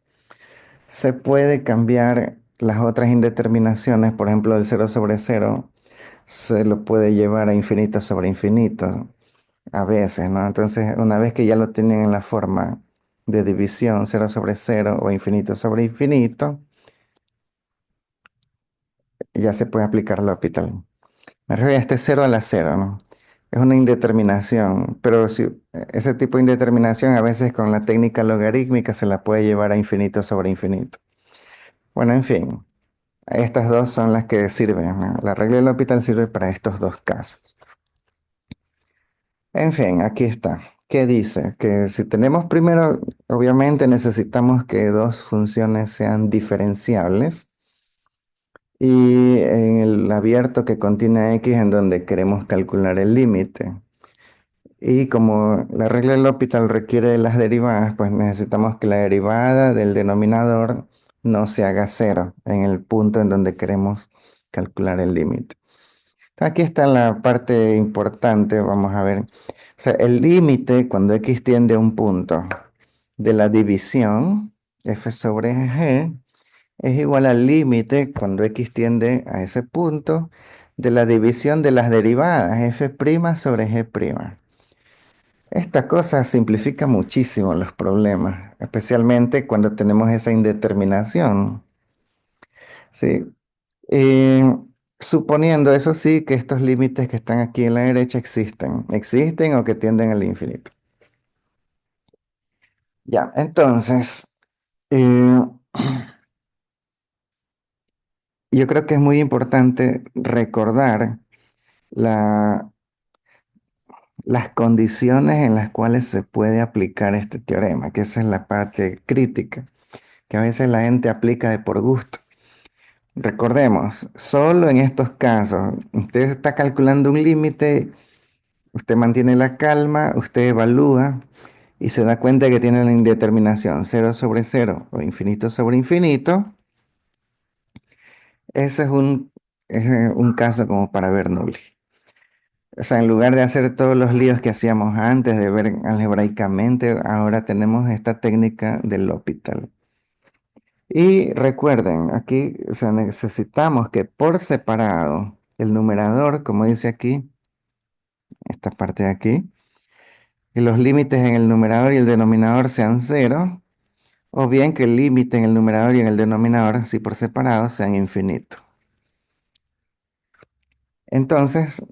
se puede cambiar las otras indeterminaciones, por ejemplo, el cero sobre cero se lo puede llevar a infinito sobre infinito, a veces, ¿no? Entonces, una vez que ya lo tienen en la forma de división, cero sobre cero o infinito sobre infinito, ya se puede aplicar el hospital. Me refiero a este cero a la cero, ¿no? Es una indeterminación, pero si, ese tipo de indeterminación a veces con la técnica logarítmica se la puede llevar a infinito sobre infinito. Bueno, en fin, estas dos son las que sirven, ¿no? La regla del hospital sirve para estos dos casos. En fin, aquí está. ¿Qué dice? Que si tenemos primero, obviamente necesitamos que dos funciones sean diferenciables y en el abierto que contiene x en donde queremos calcular el límite. Y como la regla del hospital requiere de las derivadas, pues necesitamos que la derivada del denominador no se haga cero en el punto en donde queremos calcular el límite. Aquí está la parte importante, vamos a ver. O sea, el límite cuando x tiende a un punto de la división f sobre g es igual al límite cuando x tiende a ese punto de la división de las derivadas f' sobre g'. Esta cosa simplifica muchísimo los problemas, especialmente cuando tenemos esa indeterminación. Sí. Eh, Suponiendo, eso sí, que estos límites que están aquí en la derecha existen o que tienden al infinito. Ya, entonces, eh, yo creo que es muy importante recordar la- las condiciones en las cuales se puede aplicar este teorema, que esa es la parte crítica, que a veces la gente aplica de por gusto. Recordemos, solo en estos casos, usted está calculando un límite, usted mantiene la calma, usted evalúa y se da cuenta que tiene la indeterminación cero sobre cero o infinito sobre infinito. Ese es un caso como para Bernoulli. O sea, en lugar de hacer todos los líos que hacíamos antes de ver algebraicamente, ahora tenemos esta técnica del L'Hopital. Y recuerden, aquí, o sea, necesitamos que por separado el numerador, como dice aquí, esta parte de aquí, y los límites en el numerador y el denominador sean cero, o bien que el límite en el numerador y en el denominador, así por separado, sean infinitos. Entonces,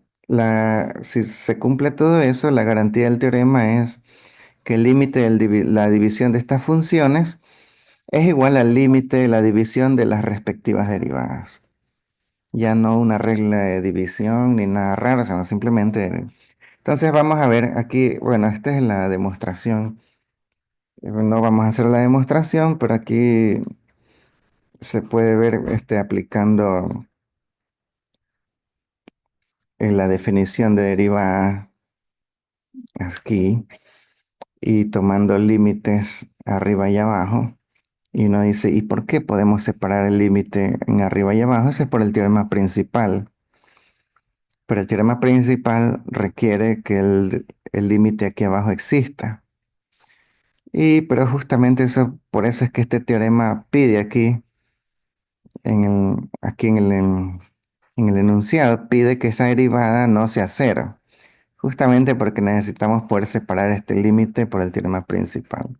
si se cumple todo eso, la garantía del teorema es que el límite de la división de estas funciones es igual al límite de la división de las respectivas derivadas. Ya no una regla de división ni nada raro, sino simplemente... Entonces vamos a ver aquí, bueno, esta es la demostración. No vamos a hacer la demostración, pero aquí se puede ver aplicando en la definición de deriva aquí y tomando límites arriba y abajo. Y uno dice, ¿y por qué podemos separar el límite en arriba y abajo? Ese es por el teorema principal. Pero el teorema principal requiere que el límite aquí abajo exista. Pero justamente eso, por eso es que este teorema pide aquí, aquí en el enunciado, pide que esa derivada no sea cero. Justamente porque necesitamos poder separar este límite por el teorema principal.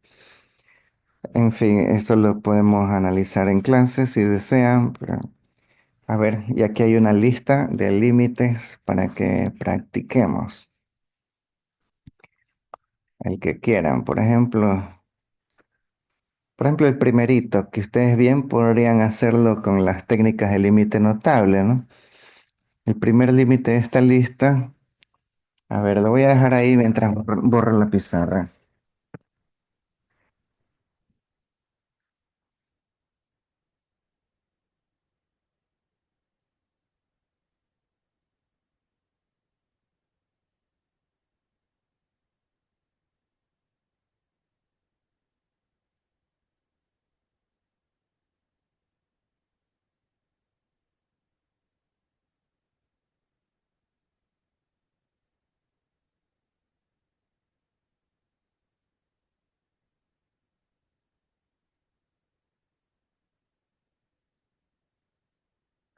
En fin, eso lo podemos analizar en clase si desean, pero a ver, y aquí hay una lista de límites para que practiquemos el que quieran. Por ejemplo, el primerito, que ustedes bien podrían hacerlo con las técnicas de límite notable, ¿no? El primer límite de esta lista, a ver, lo voy a dejar ahí mientras borro la pizarra.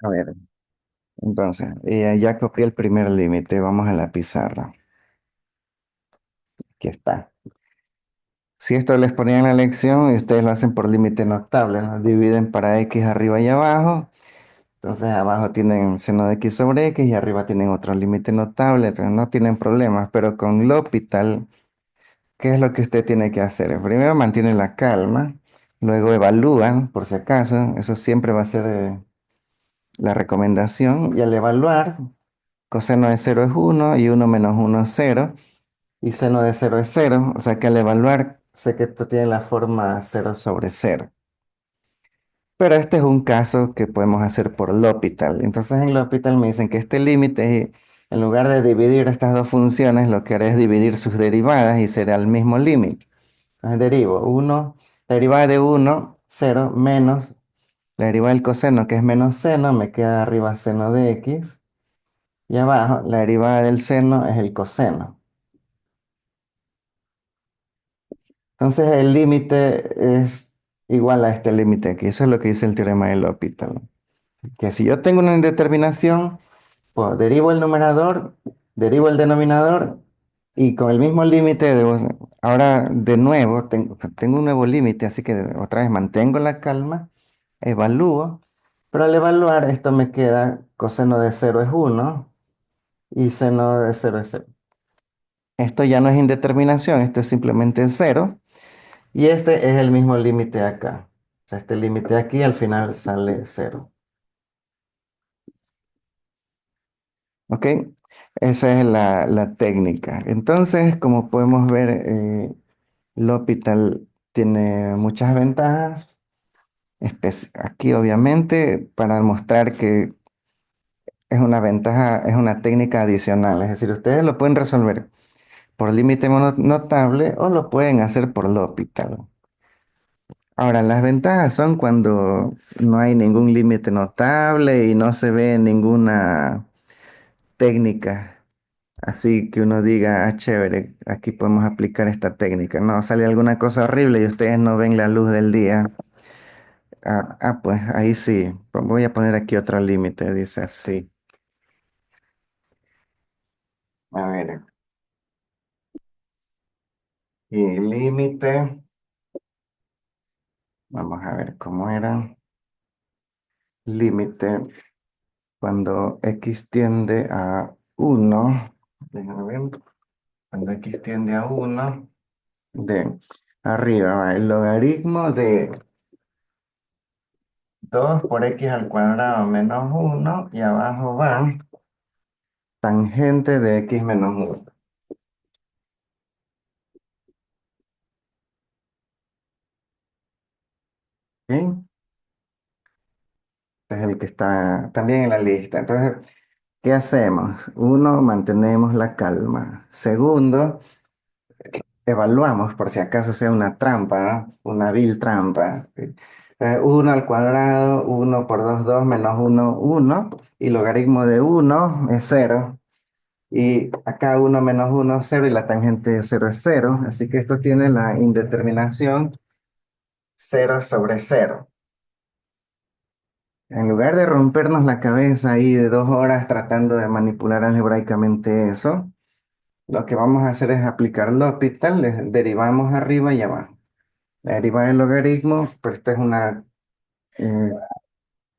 A ver, entonces, ya copié el primer límite, vamos a la pizarra. Aquí está. Si esto les ponía en la lección y ustedes lo hacen por límite notable, ¿no? Dividen para x arriba y abajo. Entonces abajo tienen seno de x sobre x y arriba tienen otro límite notable, entonces no tienen problemas. Pero con L'Hopital, ¿qué es lo que usted tiene que hacer? Primero mantiene la calma Luego evalúan, por si acaso, eso siempre va a ser la recomendación. Y al evaluar, coseno de cero es uno y uno menos uno es 0 y seno de cero es cero. O sea que al evaluar sé que esto tiene la forma 0/0. Pero este es un caso que podemos hacer por L'Hopital. Entonces en L'Hopital me dicen que este límite, en lugar de dividir estas dos funciones, lo que haré es dividir sus derivadas y será el mismo límite. Entonces derivo uno, la derivada de uno 0 menos la derivada del coseno, que es menos seno, me queda arriba seno de x. Y abajo, la derivada del seno es el coseno. Entonces el límite es igual a este límite aquí. Eso es lo que dice el teorema de L'Hopital. Que si yo tengo una indeterminación, pues derivo el numerador, derivo el denominador y con el mismo límite debo. Ahora de nuevo tengo un nuevo límite, así que otra vez mantengo la calma, evalúo, pero al evaluar esto me queda coseno de cero es uno y seno de cero es cero. Esto ya no es indeterminación, esto es simplemente cero y este es el mismo límite acá. O sea, este límite aquí al final sale cero. ¿Ok? Esa es la técnica. Entonces, como podemos ver, L'Hopital tiene muchas ventajas. Aquí, obviamente, para mostrar que es una ventaja, es una técnica adicional. Es decir, ustedes lo pueden resolver por límite notable o lo pueden hacer por L'Hopital. Ahora, las ventajas son cuando no hay ningún límite notable y no se ve ninguna técnica. Así que uno diga, ah, chévere, aquí podemos aplicar esta técnica. No, sale alguna cosa horrible y ustedes no ven la luz del día. Pues ahí sí. Voy a poner aquí otro límite, dice así. A ver, y límite. Vamos a ver cómo era. Límite cuando x tiende a uno. Déjame ver. Cuando x tiende a uno. De arriba va el logaritmo de 2 por x al cuadrado menos uno y abajo va tangente de x menos uno. ¿Ok? Este es el que está también en la lista. Entonces, ¿qué hacemos? Uno, mantenemos la calma. Segundo, evaluamos por si acaso sea una trampa, ¿no? Una vil trampa. ¿Sí? 1 al cuadrado, uno por 2 2 menos uno 1 y logaritmo de uno es cero. Y acá uno menos uno 0 y la tangente de 0 es cero. Así que esto tiene la indeterminación 0/0. En lugar de rompernos la cabeza ahí de 2 horas tratando de manipular algebraicamente eso, lo que vamos a hacer es aplicar L'Hopital, les derivamos arriba y abajo. La derivada del logaritmo, pero esta es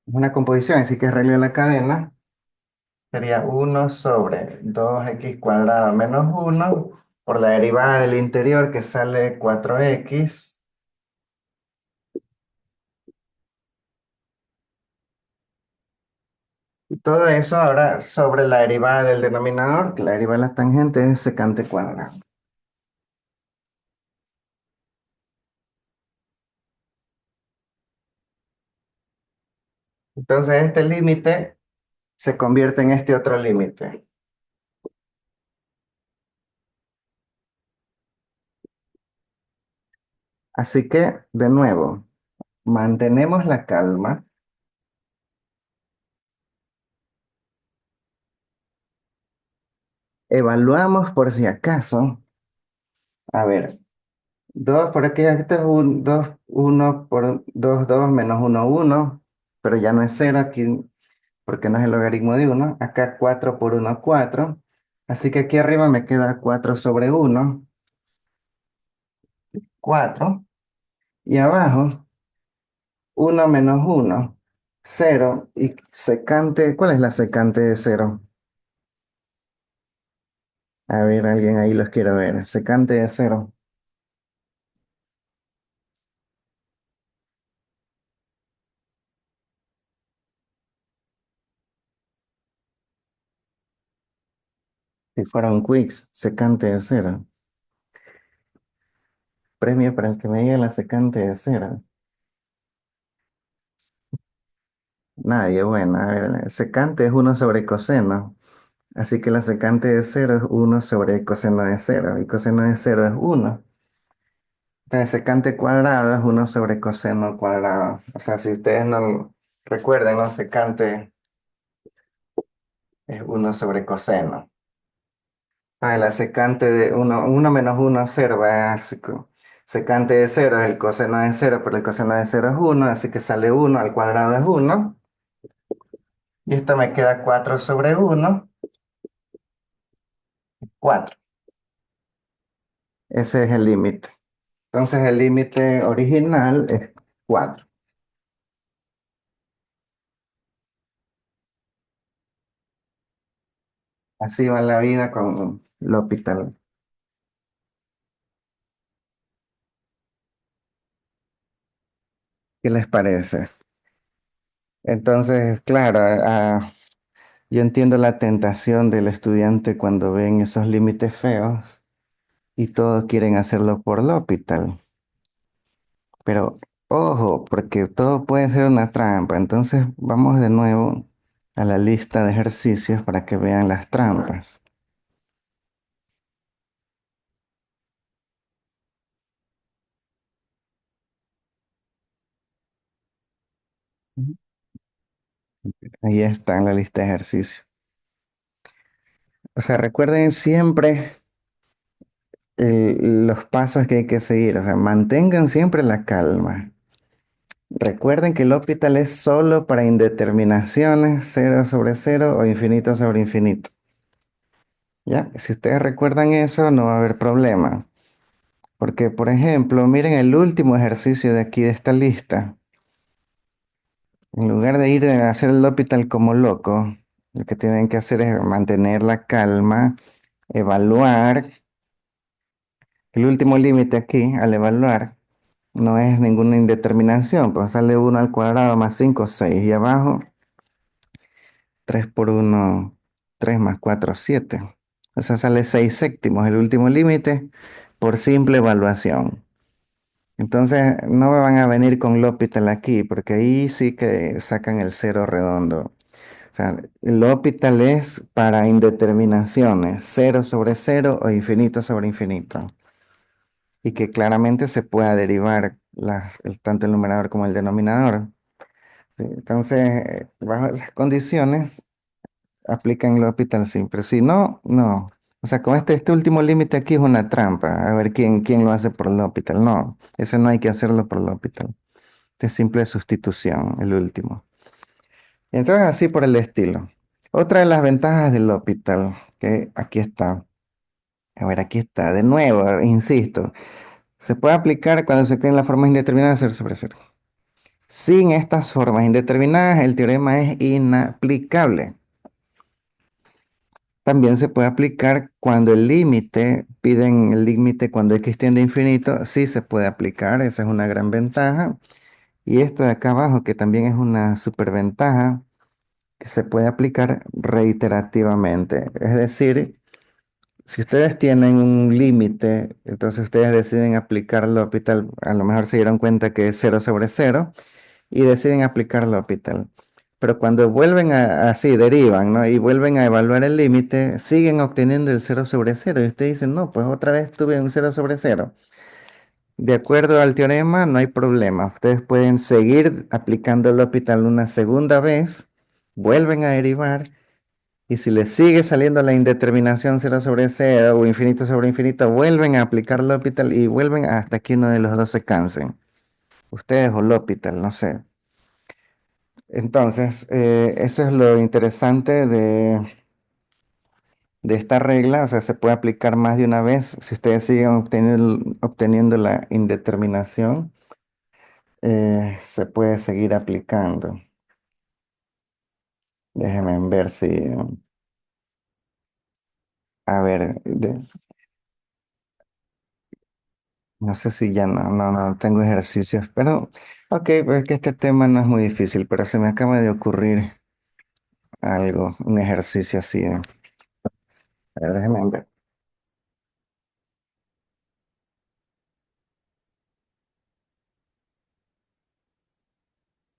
una composición, así que regla de la cadena. Sería uno sobre 2x cuadrado menos uno por la derivada del interior que sale 4x. Y todo eso ahora sobre la derivada del denominador, que la derivada de la tangente es secante cuadrado. Entonces este límite se convierte en este otro límite. Así que, de nuevo, mantenemos la calma, evaluamos por si acaso. A ver, 2 por aquí, este es un 2 1 por 2 2 menos uno 1 pero ya no es cero aquí porque no es el logaritmo de uno. Acá 4 por uno 4. Así que aquí arriba me queda 4 sobre uno 4. Y abajo, uno menos uno 0. Y secante, ¿cuál es la secante de cero? A ver, alguien ahí los quiero ver. Secante de cero. Si fuera un quiz, secante de cera. Premio para el que me diga la secante de cera. Nadie, bueno, a ver, secante es uno sobre coseno. Así que la secante de cero es uno sobre coseno de cero. Y coseno de cero es uno. Entonces, secante cuadrado es uno sobre coseno cuadrado. O sea, si ustedes no recuerden, ¿no? Secante es uno sobre coseno. Ah, la secante de uno menos uno cero va a secante de cero es el coseno de cero, pero el coseno de cero es uno, así que sale uno al cuadrado es uno. Y esto me queda 4 sobre uno, 4. Ese es el límite. Entonces el límite original es 4. Así va la vida con L'Hopital. ¿Qué les parece? Entonces, claro, yo entiendo la tentación del estudiante cuando ven esos límites feos y todos quieren hacerlo por L'Hopital. Pero ojo, porque todo puede ser una trampa. Entonces, vamos de nuevo a la lista de ejercicios para que vean las trampas. Ujú. Ahí está en la lista de ejercicios. O sea, recuerden siempre los pasos que hay que seguir. O sea, mantengan siempre la calma. Recuerden que el hospital es solo para indeterminaciones, cero sobre cero o infinito sobre infinito. ¿Ya? Si ustedes recuerdan eso, no va a haber problema. Porque, por ejemplo, miren el último ejercicio de aquí de esta lista. En lugar de ir a hacer el hospital como loco, lo que tienen que hacer es mantener la calma, evaluar. El último límite aquí, al evaluar, no es ninguna indeterminación, pues sale uno al cuadrado más 5 6 y abajo 3 por uno 3 más 4 7. O sea, sale 6 séptimos el último límite por simple evaluación. Entonces, no me van a venir con L'Hopital aquí, porque ahí sí que sacan el cero redondo. O sea, el L'Hopital es para indeterminaciones, cero sobre cero o infinito sobre infinito. Y que claramente se pueda derivar tanto el numerador como el denominador. ¿Sí? Entonces, bajo esas condiciones, aplican el L'Hopital siempre. Si no, no. O sea, con este último límite aquí es una trampa. A ver quién lo hace por L'Hopital. No, ese no hay que hacerlo por L'Hopital. De simple sustitución, el último. Entonces, así por el estilo. Otra de las ventajas del hospital, que aquí está. A ver, aquí está. De nuevo, insisto, se puede aplicar cuando se creen las formas indeterminadas de cero sobre cero. Sin estas formas indeterminadas, el teorema es inaplicable. También se puede aplicar cuando el límite, piden el límite cuando x tiende a infinito, sí se puede aplicar, esa es una gran ventaja. Y esto de acá abajo, que también es una superventaja, que se puede aplicar reiterativamente. Es decir, si ustedes tienen un límite, entonces ustedes deciden aplicar L'Hopital, a lo mejor se dieron cuenta que es cero sobre cero y deciden aplicar L'Hopital. Pero cuando vuelven así, derivan, ¿no? Y vuelven a evaluar el límite, siguen obteniendo el cero sobre cero. Y ustedes dicen, no, pues otra vez tuve un cero sobre cero. De acuerdo al teorema, no hay problema. Ustedes pueden seguir aplicando L'Hopital una segunda vez, vuelven a derivar y si les sigue saliendo la indeterminación cero sobre cero o infinito sobre infinito, vuelven a aplicar L'Hopital y vuelven hasta que uno de los dos se cansen. Ustedes o L'Hopital, no sé. Entonces, eso es lo interesante de esta regla. O sea, se puede aplicar más de una vez. Si ustedes siguen obteniendo la indeterminación, se puede seguir aplicando. Déjenme ver si, a ver, no sé si ya no tengo ejercicios, pero ok, pues es que este tema no es muy difícil, pero se me acaba de ocurrir algo, un ejercicio así. A ver, déjeme ver.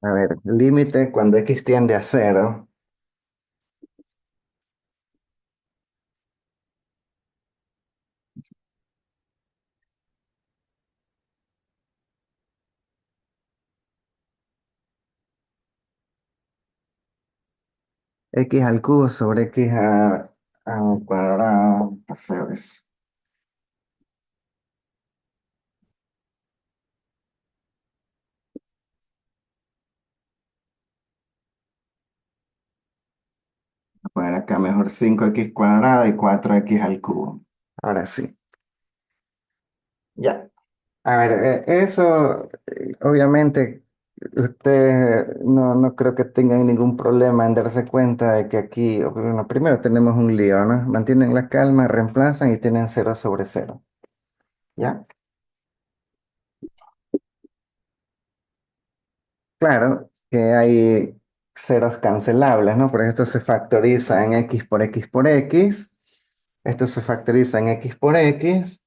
A ver, límite cuando x tiende a cero. X al cubo sobre al cuadrado. Está feo eso. Voy a poner acá mejor 5x cuadrado y 4x al cubo. Ahora sí. Ya. A ver, eso obviamente ustedes no creo que tengan ningún problema en darse cuenta de que aquí, bueno, primero tenemos un lío, ¿no? Mantienen la calma, reemplazan y tienen cero sobre cero. ¿Ya? Claro que hay ceros cancelables, ¿no? Por esto se factoriza en x por x por x. Esto se factoriza en x por x.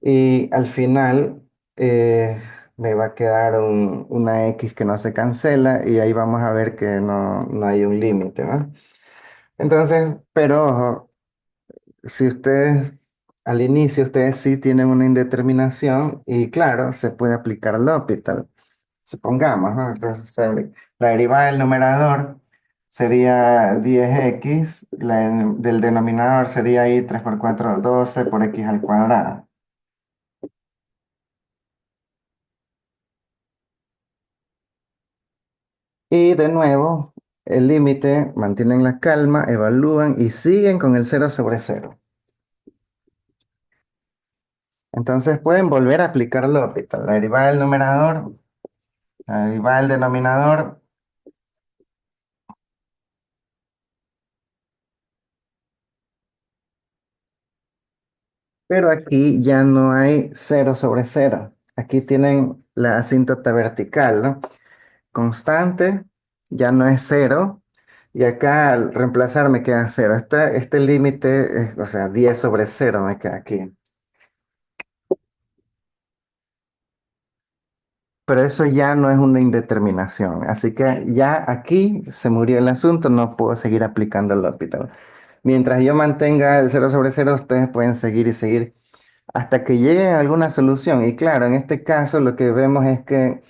Y al final eh, me va a quedar una x que no se cancela y ahí vamos a ver que no hay un límite, ¿no? Entonces, pero ojo, si ustedes al inicio ustedes sí tienen una indeterminación y claro, se puede aplicar L'Hopital. Supongamos, ¿no? Entonces, la derivada del numerador sería 10x, del denominador sería ahí 3 por 4 12 por x al cuadrado. Y de nuevo, el límite, mantienen la calma, evalúan y siguen con el cero sobre cero. Entonces pueden volver a aplicar L'Hopital. La derivada del numerador, la derivada del denominador, pero aquí ya no hay cero sobre cero. Aquí tienen la asíntota vertical, ¿no? Constante, ya no es cero. Y acá al reemplazar me queda cero. Este límite, o sea, 10 sobre cero me queda aquí. Pero eso ya no es una indeterminación. Así que ya aquí se murió el asunto, no puedo seguir aplicando el L'Hopital. Mientras yo mantenga el cero sobre cero, ustedes pueden seguir y seguir hasta que llegue a alguna solución. Y claro, en este caso lo que vemos es que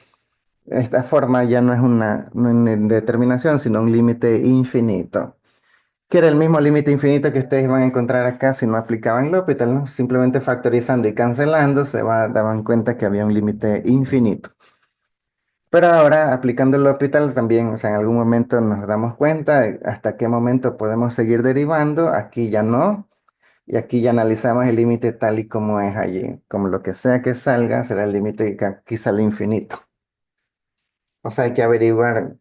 esta forma ya no es una indeterminación, sino un límite infinito. Que era el mismo límite infinito que ustedes van a encontrar acá si no aplicaban L'Hopital, ¿no? Simplemente factorizando y cancelando daban cuenta que había un límite infinito. Pero ahora, aplicando el L'Hopital también, o sea, en algún momento nos damos cuenta de hasta qué momento podemos seguir derivando, aquí ya no, y aquí ya analizamos el límite tal y como es allí, como lo que sea que salga será el límite que aquí sale infinito. O sea, hay que averiguar,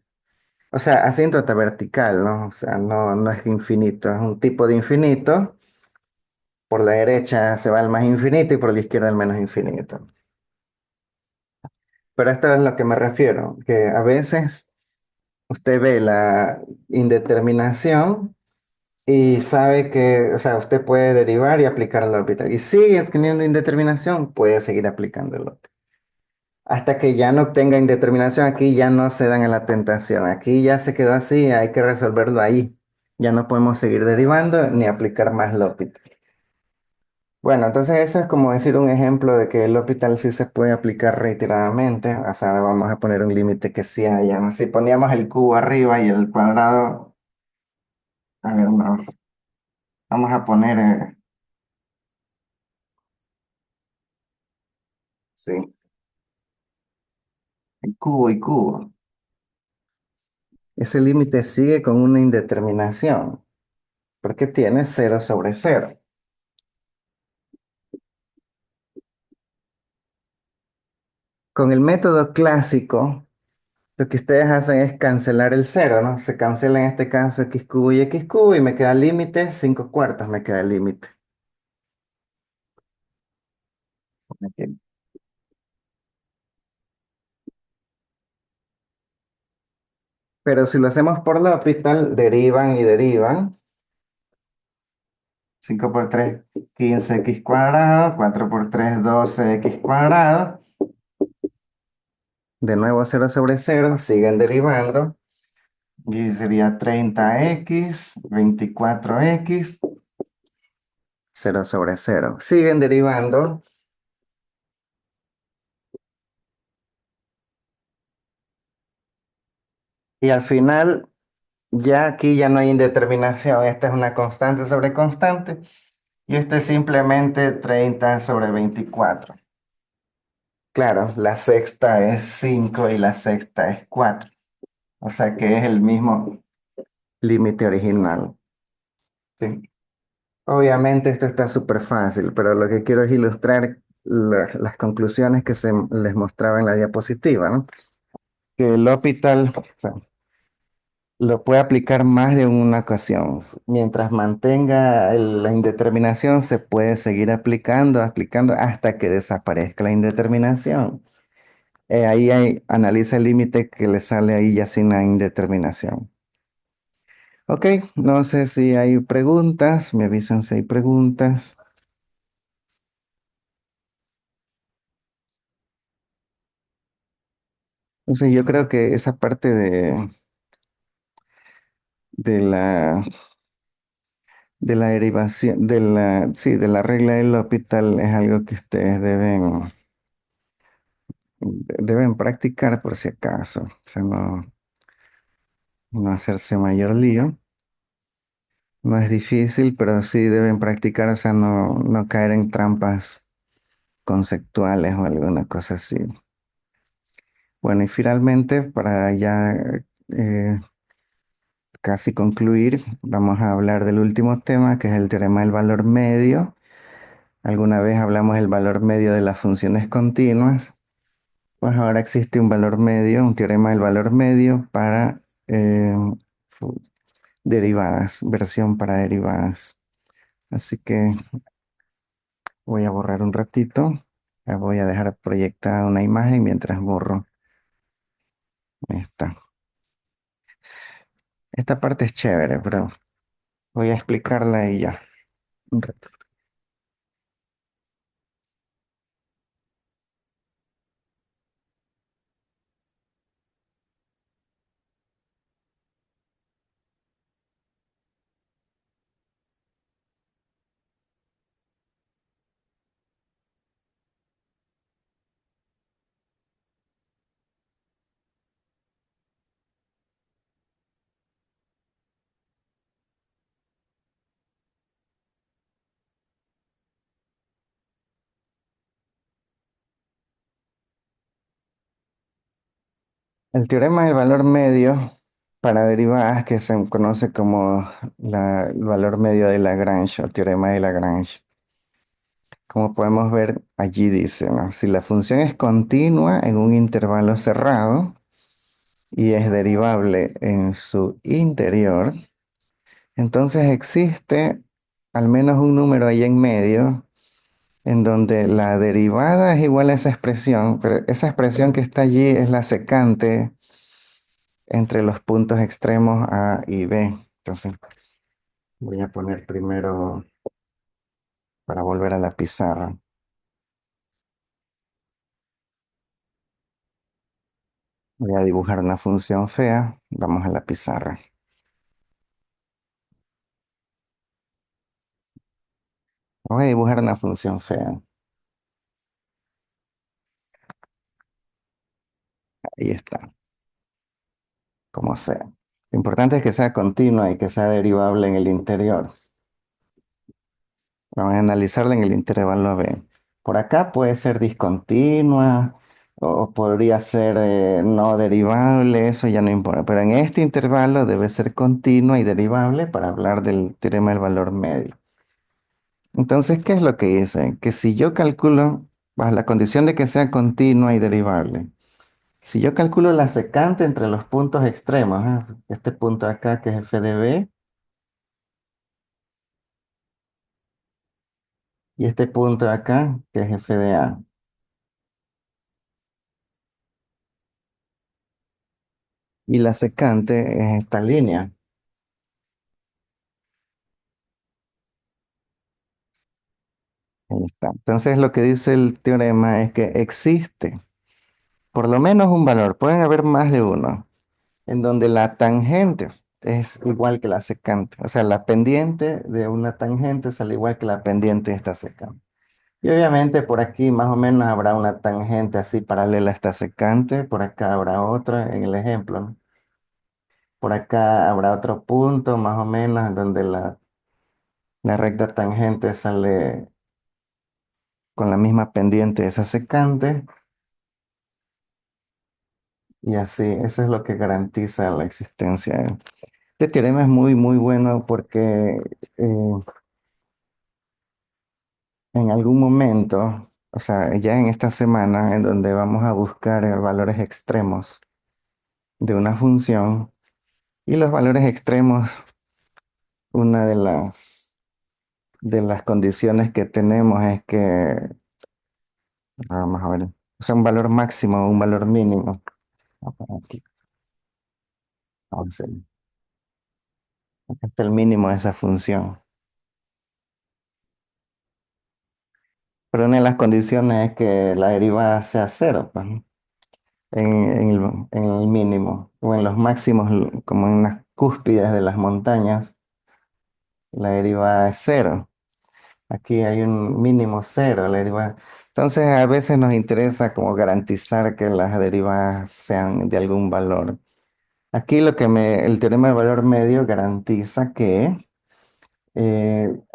o sea, asíntota vertical, ¿no? O sea, no es infinito, es un tipo de infinito, por la derecha se va al más infinito y por la izquierda al menos infinito. Pero esto es a lo que me refiero, que a veces usted ve la indeterminación y sabe que, o sea, usted puede derivar y aplicar el L'Hopital. Y sigue teniendo indeterminación, puede seguir aplicándolo. Hasta que ya no tenga indeterminación, aquí ya no se dan a la tentación. Aquí ya se quedó así, hay que resolverlo ahí. Ya no podemos seguir derivando ni aplicar más L'Hopital. Bueno, entonces eso es como decir un ejemplo de que el L'Hopital sí se puede aplicar reiteradamente. O sea, vamos a poner un límite que sí haya, ¿no? Si poníamos el cubo arriba y el cuadrado, a ver, no. Vamos a poner, sí, el cubo y cubo. Ese límite sigue con una indeterminación, porque tiene cero sobre cero. Con el método clásico, lo que ustedes hacen es cancelar el cero, ¿no? Se cancela en este caso x cubo y me queda límite, 5 cuartos me queda el límite. Ok. Pero si lo hacemos por L'Hopital, derivan y derivan. 5 por 3, 15x cuadrado. 4 por 3, 12x cuadrado. De nuevo 0 sobre 0, siguen derivando. Y sería 30x, 24x, 0 sobre 0. Siguen derivando. Y al final, ya aquí ya no hay indeterminación. Esta es una constante sobre constante. Y esto es simplemente 30 sobre 24. Claro, la sexta es 5 y la sexta es 4. O sea que es el mismo límite original. Sí. Obviamente esto está súper fácil, pero lo que quiero es ilustrar las conclusiones que se les mostraba en la diapositiva, ¿no? Que el L'Hopital, o sea, lo puede aplicar más de una ocasión. Mientras mantenga la indeterminación, se puede seguir aplicando, aplicando hasta que desaparezca la indeterminación. Analiza el límite que le sale ahí ya sin la indeterminación. Ok, no sé si hay preguntas, me avisan si hay preguntas. Entonces yo creo que esa parte de la, de la derivación, sí, de la regla del hospital es algo que ustedes deben practicar por si acaso. O sea, no hacerse mayor lío. No es difícil, pero sí deben practicar, o sea, no caer en trampas conceptuales o alguna cosa así. Bueno, y finalmente, para ya eh, casi concluir, vamos a hablar del último tema, que es el teorema del valor medio. Alguna vez hablamos del valor medio de las funciones continuas. Pues ahora existe un valor medio, un teorema del valor medio para fu- derivadas, versión para derivadas. Así que voy a borrar un ratito. Voy a dejar proyectada una imagen mientras borro esta. Esta parte es chévere, pero voy a explicarla y ya. Un rato. El teorema del valor medio para derivadas que se conoce como el valor medio de Lagrange o teorema de Lagrange. Como podemos ver, allí dice, ¿no? Si la función es continua en un intervalo cerrado y es derivable en su interior, entonces existe al menos un número ahí en medio en donde la derivada es igual a esa expresión, pero esa expresión que está allí es la secante entre los puntos extremos A y B. Entonces, voy a poner primero para volver a la pizarra. Voy a dibujar una función fea. Vamos a la pizarra. Voy a dibujar una función fea. Ahí está, como sea. Lo importante es que sea continua y que sea derivable en el interior. Vamos a analizarla en el intervalo B. Por acá puede ser discontinua o podría ser no derivable, eso ya no importa. Pero en este intervalo debe ser continua y derivable para hablar del teorema del valor medio. Entonces, ¿qué es lo que dice? Que si yo calculo, bajo la condición de que sea continua y derivable, si yo calculo la secante entre los puntos extremos, este punto acá que es f de b y este punto de acá que es f de a, y la secante es esta línea. Ahí está. Entonces lo que dice el teorema es que existe por lo menos un valor, pueden haber más de uno, en donde la tangente es igual que la secante. O sea, la pendiente de una tangente es al igual que la pendiente de esta secante. Y obviamente por aquí más o menos habrá una tangente así paralela a esta secante, por acá habrá otra en el ejemplo, ¿no? Por acá habrá otro punto más o menos en donde la recta tangente sale con la misma pendiente de esa secante y así, eso es lo que garantiza la existencia. Este teorema es muy, muy bueno porque en algún momento, o sea, ya en esta semana en donde vamos a buscar valores extremos de una función y los valores extremos, una de las condiciones que tenemos es que, vamos a ver, o sea, un valor máximo o un valor mínimo. Aquí, vamos a ver, acá está el mínimo de esa función. Pero una de las condiciones es que la derivada sea cero, pues, ¿no? En el mínimo o en los máximos, como en las cúspides de las montañas, la derivada es cero. Aquí hay un mínimo cero, la derivada. Entonces, a veces nos interesa como garantizar que las derivadas sean de algún valor. Aquí el teorema del valor medio garantiza que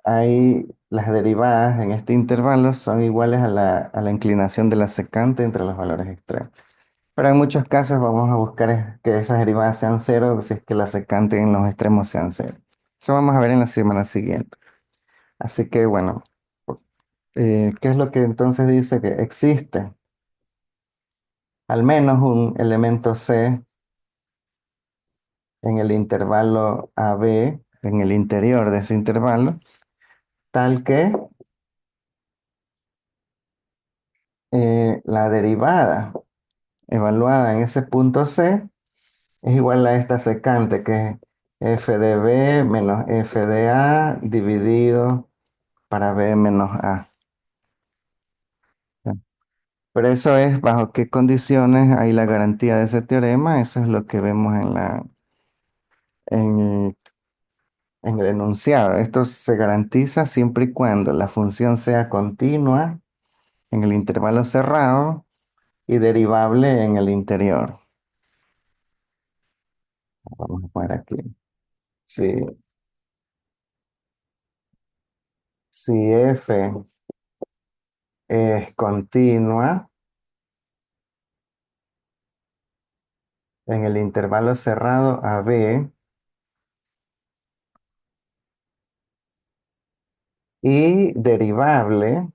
hay las derivadas en este intervalo son iguales a a la inclinación de la secante entre los valores extremos. Pero en muchos casos vamos a buscar que esas derivadas sean cero si es que la secante en los extremos sean cero. Eso vamos a ver en la semana siguiente. Así que bueno, ¿qué es lo que entonces dice? Que existe al menos un elemento C en el intervalo AB, en el interior de ese intervalo, tal que la derivada evaluada en ese punto C es igual a esta secante que es f de B menos f de A dividido para B menos A. Pero eso es bajo qué condiciones hay la garantía de ese teorema. Eso es lo que vemos en, en el enunciado. Esto se garantiza siempre y cuando la función sea continua en el intervalo cerrado y derivable en el interior. Vamos a poner aquí. Si, si f es continua en el intervalo cerrado a b y derivable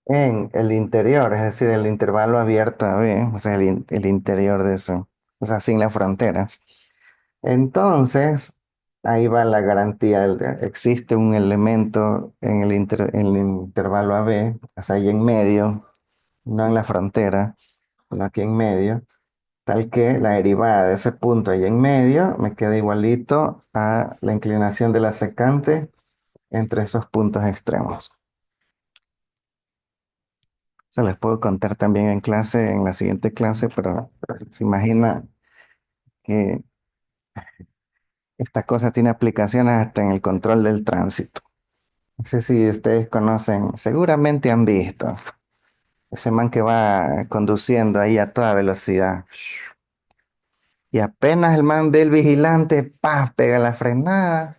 en el interior, es decir, el intervalo abierto a b, o sea, el interior de eso, o sea, sin las fronteras. Entonces, ahí va la garantía. Existe un elemento en en el intervalo a b, o sea, ahí en medio, no en la frontera, sino aquí en medio, tal que la derivada de ese punto ahí en medio me queda igualito a la inclinación de la secante entre esos puntos extremos. Se les puedo contar también en clase, en la siguiente clase, pero se imagina que esta cosa tiene aplicaciones hasta en el control del tránsito. No sé si ustedes conocen, seguramente han visto ese man que va conduciendo ahí a toda velocidad. Y apenas el man ve el vigilante, ¡paf! Pega la frenada.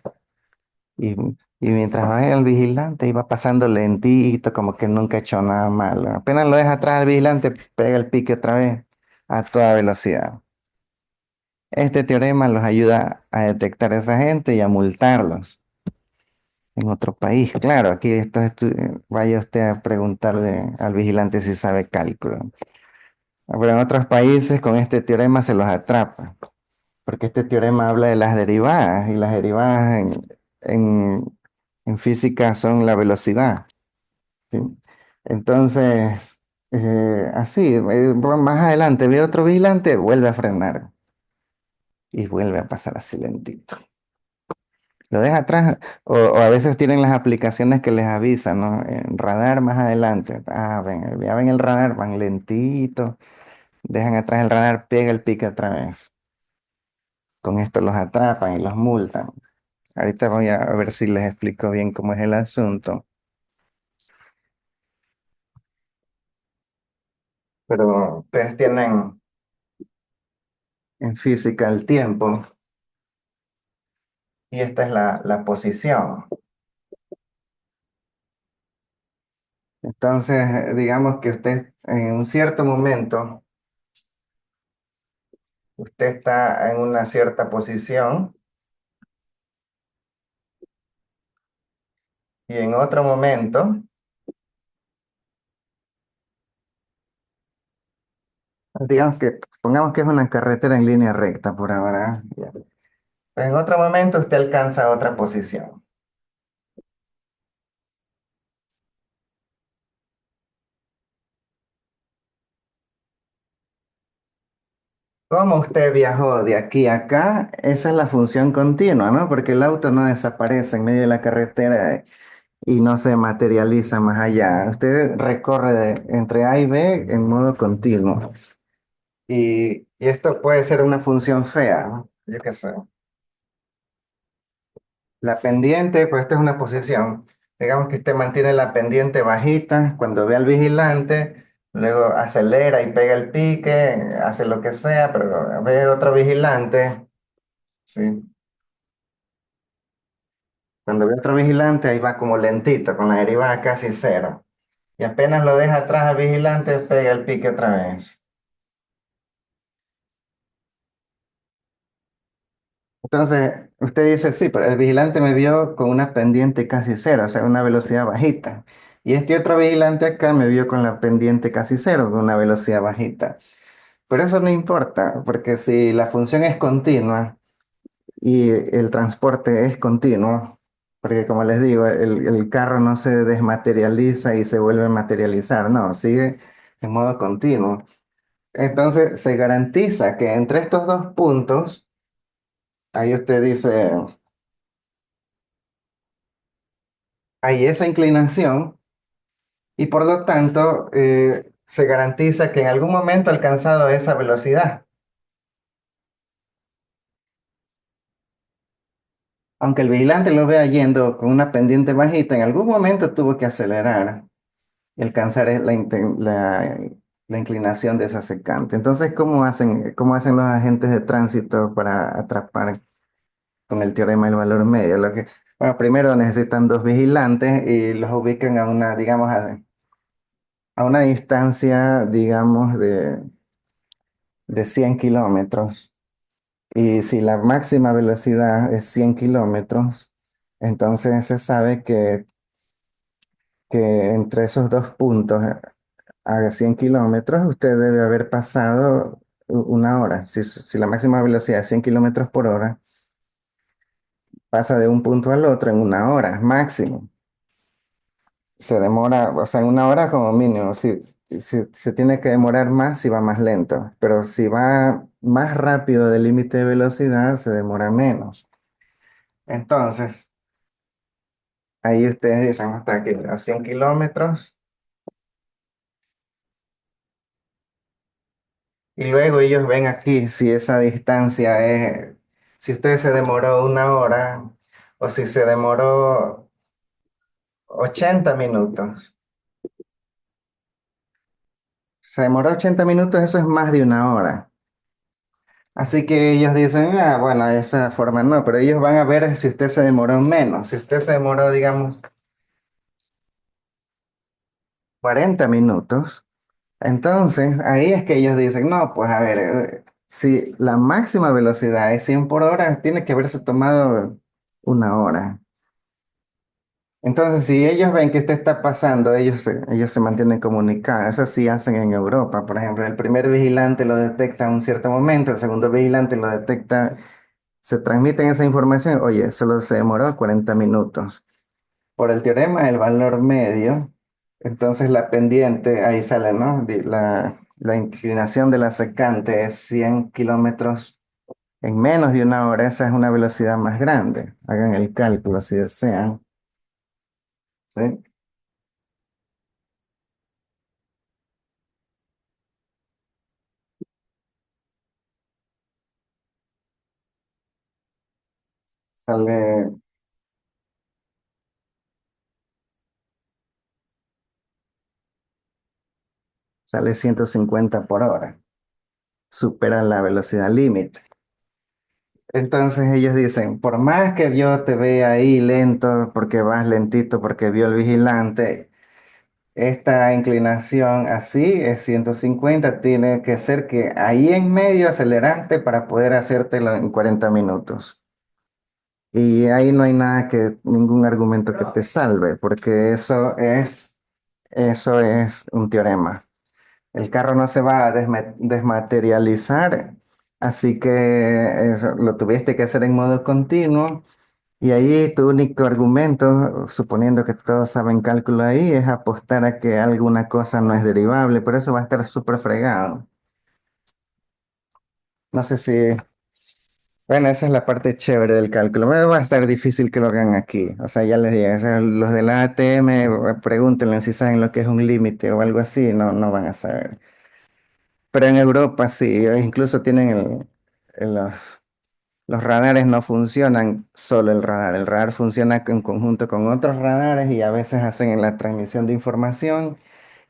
Y, y mientras va el vigilante, iba pasando lentito, como que nunca ha hecho nada malo. Apenas lo deja atrás el vigilante, pega el pique otra vez a toda velocidad. Este teorema los ayuda a detectar a esa gente y a multarlos en otro país. Claro, aquí vaya usted a preguntarle al vigilante si sabe cálculo. Pero en otros países con este teorema se los atrapa, porque este teorema habla de las derivadas y las derivadas en, en física son la velocidad. ¿Sí? Entonces, así, bueno, más adelante ve otro vigilante, vuelve a frenar y vuelve a pasar así lentito. Lo deja atrás o a veces tienen las aplicaciones que les avisan, ¿no? Radar más adelante. Ah, ven, ya ven el radar, van lentito, dejan atrás el radar, pega el pique otra vez. Con esto los atrapan y los multan. Ahorita voy a ver si les explico bien cómo es el asunto. Pero ustedes tienen en física el tiempo y esta es la posición. Entonces, digamos que usted en un cierto momento, usted está en una cierta posición y en otro momento, digamos que, pongamos que es una carretera en línea recta por ahora. Ya. Pero en otro momento usted alcanza otra posición. ¿Cómo usted viajó de aquí a acá? Esa es la función continua, ¿no? Porque el auto no desaparece en medio de la carretera y no se materializa más allá. Usted recorre entre A y B en modo continuo. Y esto puede ser una función fea, ¿no? Yo qué sé. La pendiente, pues esta es una posición. Digamos que usted mantiene la pendiente bajita cuando ve al vigilante, luego acelera y pega el pique, hace lo que sea, pero ve otro vigilante, ¿sí? Cuando ve otro vigilante, ahí va como lentito, con la derivada casi cero. Y apenas lo deja atrás al vigilante, pega el pique otra vez. Entonces, usted dice, sí, pero el vigilante me vio con una pendiente casi cero, o sea, una velocidad bajita. Y este otro vigilante acá me vio con la pendiente casi cero, con una velocidad bajita. Pero eso no importa, porque si la función es continua y el transporte es continuo, porque como les digo, el carro no se desmaterializa y se vuelve a materializar, no, sigue en modo continuo. Entonces, se garantiza que entre estos dos puntos, ahí usted dice, hay esa inclinación y por lo tanto se garantiza que en algún momento ha alcanzado esa velocidad. Aunque el vigilante lo vea yendo con una pendiente bajita, en algún momento tuvo que acelerar y alcanzar la inclinación de esa secante. Entonces, cómo hacen los agentes de tránsito para atrapar con el teorema del valor medio? Bueno, primero necesitan dos vigilantes y los ubican a una, digamos, a una distancia, digamos, de 100 kilómetros. Y si la máxima velocidad es 100 kilómetros, entonces se sabe que entre esos dos puntos a 100 kilómetros usted debe haber pasado una hora. Si la máxima velocidad es 100 kilómetros por hora, pasa de un punto al otro en una hora máximo. Se demora, o sea, en una hora como mínimo. Si se tiene que demorar más, si va más lento. Pero si va más rápido del límite de velocidad, se demora menos. Entonces, ahí ustedes dicen hasta aquí, a 100 kilómetros. Y luego ellos ven aquí si esa distancia es, si usted se demoró una hora o si se demoró 80 minutos. Se demoró 80 minutos, eso es más de una hora. Así que ellos dicen, ah, bueno, de esa forma no, pero ellos van a ver si usted se demoró menos. Si usted se demoró, digamos, 40 minutos, entonces ahí es que ellos dicen, no, pues a ver, si la máxima velocidad es 100 por hora, tiene que haberse tomado una hora. Entonces, si ellos ven que usted está pasando, ellos se mantienen comunicados. Eso sí hacen en Europa. Por ejemplo, el primer vigilante lo detecta en un cierto momento, el segundo vigilante lo detecta, se transmiten esa información. Oye, solo se demoró 40 minutos. Por el teorema del valor medio, entonces la pendiente, ahí sale, ¿no? La inclinación de la secante es 100 kilómetros En menos de una hora, esa es una velocidad más grande. Hagan el cálculo si desean. ¿Sí? Sale, sale 150 por hora. Supera la velocidad límite. Entonces ellos dicen, por más que yo te vea ahí lento, porque vas lentito, porque vio el vigilante, esta inclinación así es 150, tiene que ser que ahí en medio aceleraste para poder hacértelo en 40 minutos. Y ahí no hay nada que, ningún argumento que te salve, porque eso es un teorema. El carro no se va a desmaterializar, así que eso lo tuviste que hacer en modo continuo. Y ahí tu único argumento, suponiendo que todos saben cálculo ahí, es apostar a que alguna cosa no es derivable, por eso va a estar súper fregado. No sé si, bueno, esa es la parte chévere del cálculo. Bueno, va a estar difícil que lo hagan aquí. O sea, ya les digo, o sea, los de la ATM, pregúntenle si saben lo que es un límite o algo así, no, no van a saber. Pero en Europa sí, incluso tienen los, los radares no funcionan solo el radar funciona en conjunto con otros radares y a veces hacen la transmisión de información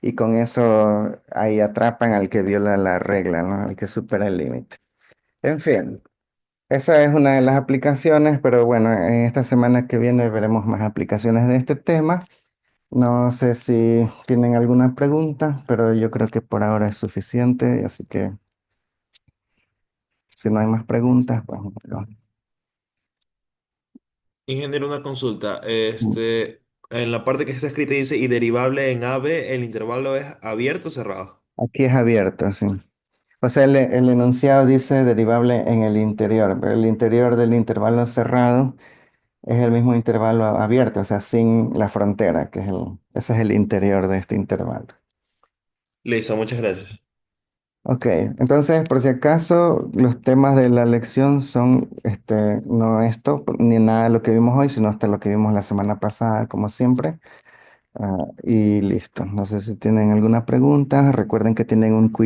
y con eso ahí atrapan al que viola la regla, ¿no? Al que supera el límite. En fin, esa es una de las aplicaciones, pero bueno, en esta semana que viene veremos más aplicaciones de este tema. No sé si tienen alguna pregunta, pero yo creo que por ahora es suficiente, así que si no hay más preguntas, pues Ingeniero, una consulta. bueno. En la parte que está escrita dice, y derivable en AB, ¿el intervalo es abierto o cerrado? Aquí es abierto, sí. O sea, el enunciado dice derivable en el interior, pero el interior del intervalo cerrado es el mismo intervalo abierto, o sea, sin la frontera, ese es el interior de este intervalo. Listo, muchas gracias. Ok, entonces, por si acaso, los temas de la lección son, no esto, ni nada de lo que vimos hoy, sino hasta lo que vimos la semana pasada, como siempre. Y listo. No sé si tienen alguna pregunta. Recuerden que tienen un quick